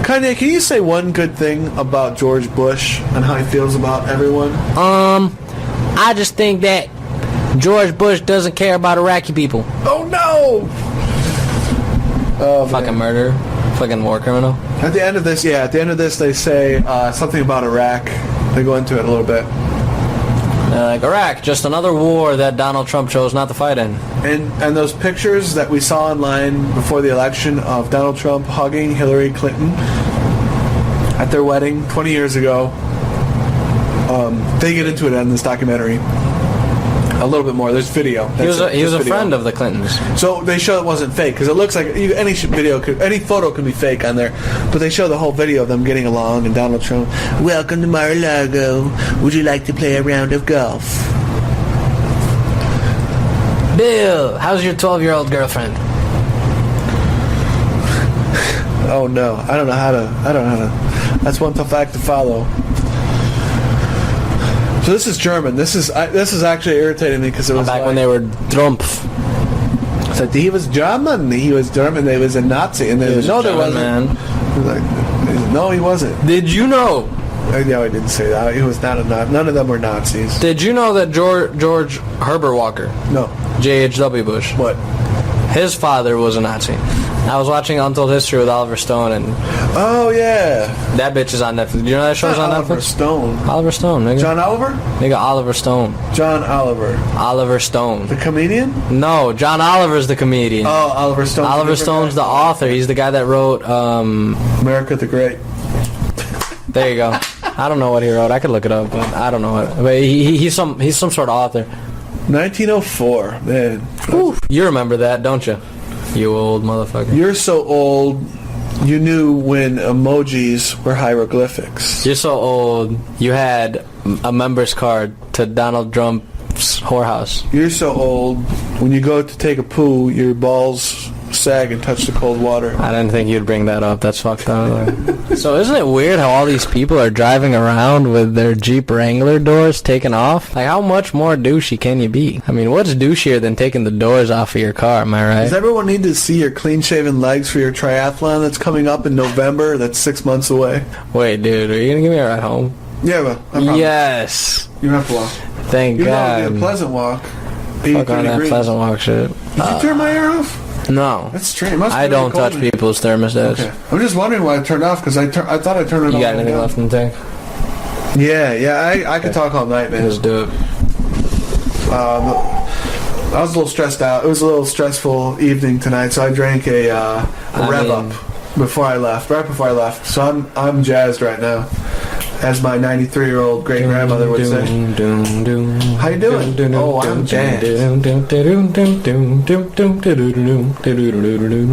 Kanye, can you say one good thing about George Bush and how he feels about everyone? I just think that George Bush doesn't care about Iraqi people. Oh no! Fucking murderer. Fucking war criminal. At the end of this, they say something about Iraq. They go into it a little bit. Like, Iraq, just another war that Donald Trump chose not to fight in. And those pictures that we saw online before the election of Donald Trump hugging Hillary Clinton at their wedding 20 years ago, they get into it in this documentary a little bit more. There's video. He was a friend of the Clintons. So they show it wasn't fake, because it looks like any photo can be fake on there, but they show the whole video of them getting along and Donald Trump, welcome to Mar-a-Lago, would you like to play a round of golf? Bill, how's your 12-year-old girlfriend? Oh no, I don't know how to. That's one tough act to follow. So this is German. This is actually irritating me because it was back when they were Trump. So he was German. He was German. They was a Nazi, and they no, there wasn't. Man. No, he wasn't. Did you know? No, I didn't say that. He was not a Nazi. None of them were Nazis. Did you know that George Herbert Walker? No. J.H.W. Bush. What? His father was a Nazi. I was watching Untold History with Oliver Stone, and oh yeah, that bitch is on Netflix. Do you know that show's on Oliver Netflix? Stone. Oliver Stone, nigga. John Oliver? Nigga, Oliver Stone. John Oliver. Oliver Stone. The comedian? No, John Oliver's the comedian. Oh, Oliver Stone. Oliver Stone's the author. He's the guy that wrote America the Great. There you go. I don't know what he wrote. I could look it up, but I don't know what. But he's some sort of author. 1904, man. Ooh, you remember that, don't you? You old motherfucker. You're so old, you knew when emojis were hieroglyphics. You're so old, you had a member's card to Donald Trump's whorehouse. You're so old, when you go to take a poo, your balls sag and touch the cold water. I didn't think you'd bring that up. That's fucked up. So isn't it weird how all these people are driving around with their Jeep Wrangler doors taken off? Like, how much more douchey can you be? I mean, what's douchier than taking the doors off of your car, am I right? Does everyone need to see your clean-shaven legs for your triathlon that's coming up in November? That's 6 months away. Wait, dude, are you going to give me a ride home? Yeah, but yes. You don't have to walk. Thank God. It'll be a pleasant walk. Fuck on that pleasant walk shit. Did you turn my air off? No. That's strange. I don't touch people's thermostats. Okay. I'm just wondering why I turned off, because I thought I turned it off. You got anything left in the tank? Yeah, I could talk all night, man. Let's do it. I was a little stressed out. It was a little stressful evening tonight, so I drank a Rev Up before I left, right before I left. So I'm jazzed right now, as my 93-year-old great grandmother would say. How you doing? Oh, I'm jazzed.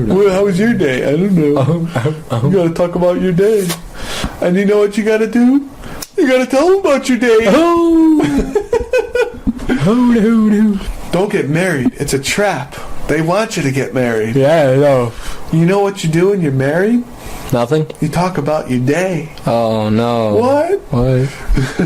Well, how was your day? I don't know. You gotta talk about your day, and you know what you gotta do? You gotta tell them about your day. Don't get married. It's a trap. They want you to get married. Yeah, I know. You know what you do when you're married? Nothing? You talk about your day. Oh, no. What? Where's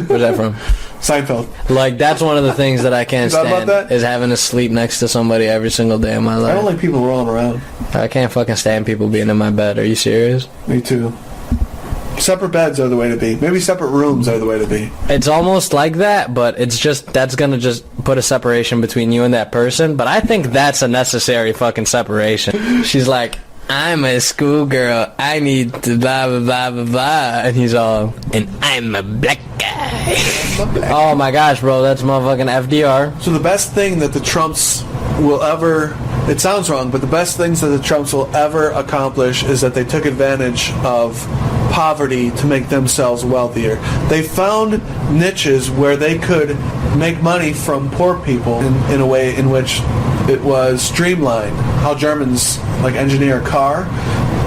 that from? Seinfeld. Like, that's one of the things that I can't stand, is having to sleep next to somebody every single day of my life. I don't like people rolling around. I can't fucking stand people being in my bed. Are you serious? Me too. Separate beds are the way to be. Maybe separate rooms are the way to be. It's almost like that, but it's just, that's gonna just put a separation between you and that person. But I think that's a necessary fucking separation. She's like, I'm a schoolgirl. I need to blah, blah, blah, blah, blah. And he's all, and I'm a black guy. Oh my gosh, bro, that's motherfucking FDR. So the best thing that the Trumps will ever, it sounds wrong, but the best things that the Trumps will ever accomplish is that they took advantage of poverty to make themselves wealthier. They found niches where they could make money from poor people in a way in which it was streamlined. How Germans like engineer a car.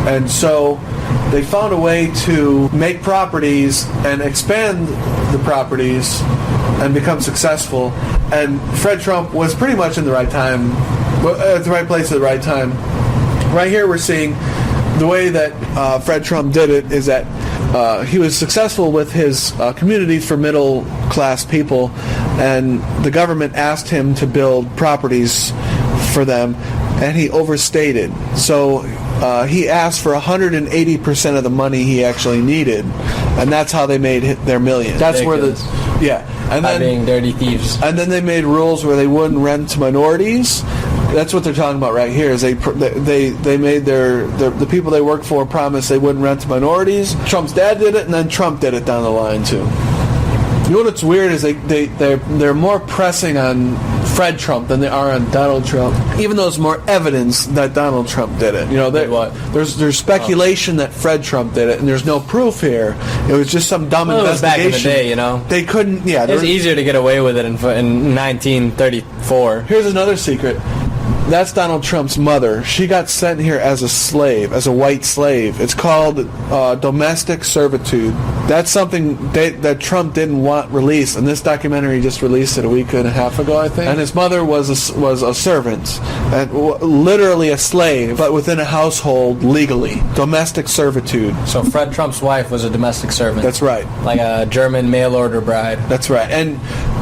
And so they found a way to make properties and expand the properties and become successful. And Fred Trump was pretty much in the right time, at the right place at the right time. Right here we're seeing the way that Fred Trump did it is that he was successful with his communities for middle class people, and the government asked him to build properties for them, and he overstated. So he asked for 180% of the money he actually needed, and that's how they made their million. That's ridiculous. Where and then being dirty thieves. And then they made rules where they wouldn't rent to minorities. That's what they're talking about right here. Is they made the people they work for promise they wouldn't rent to minorities. Trump's dad did it, and then Trump did it down the line too. You know what's weird is they're more pressing on Fred Trump than they are on Donald Trump, even though there's more evidence that Donald Trump did it. You know, there's speculation that Fred Trump did it, and there's no proof here. It was just some dumb investigation. It was back in the day, you know. They couldn't. Yeah, it was easier to get away with it in 1934. Here's another secret. That's Donald Trump's mother. She got sent here as a slave, as a white slave. It's called domestic servitude. That's something that Trump didn't want released, and this documentary just released it a week and a half ago, I think. And his mother was a servant, and literally a slave, but within a household legally. Domestic servitude. So Fred Trump's wife was a domestic servant. That's right. Like a German mail-order bride. That's right. And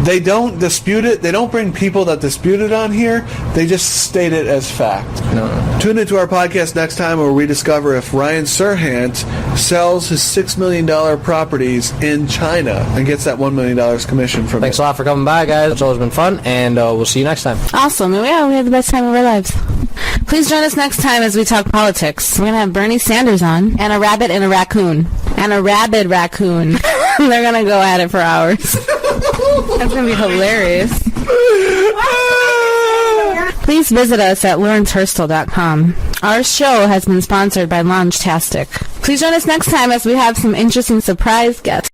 they don't dispute it. They don't bring people that dispute it on here. They just state it as fact. No. Tune into our podcast next time where we discover if Ryan Serhant sells his $6 million properties in China and gets that $1 million commission from Thanks it. a lot for coming by, guys. It's always been fun, and we'll see you next time. Awesome. Yeah, we had the best time of our lives. Please join us next time as we talk politics. We're going to have Bernie Sanders on, and a rabbit and a raccoon. And a rabid raccoon. They're going to go at it for hours. That's going to be hilarious. Please visit us at lawrencehurstel.com. Our show has been sponsored by Loungtastic. Please join us next time as we have some interesting surprise guests.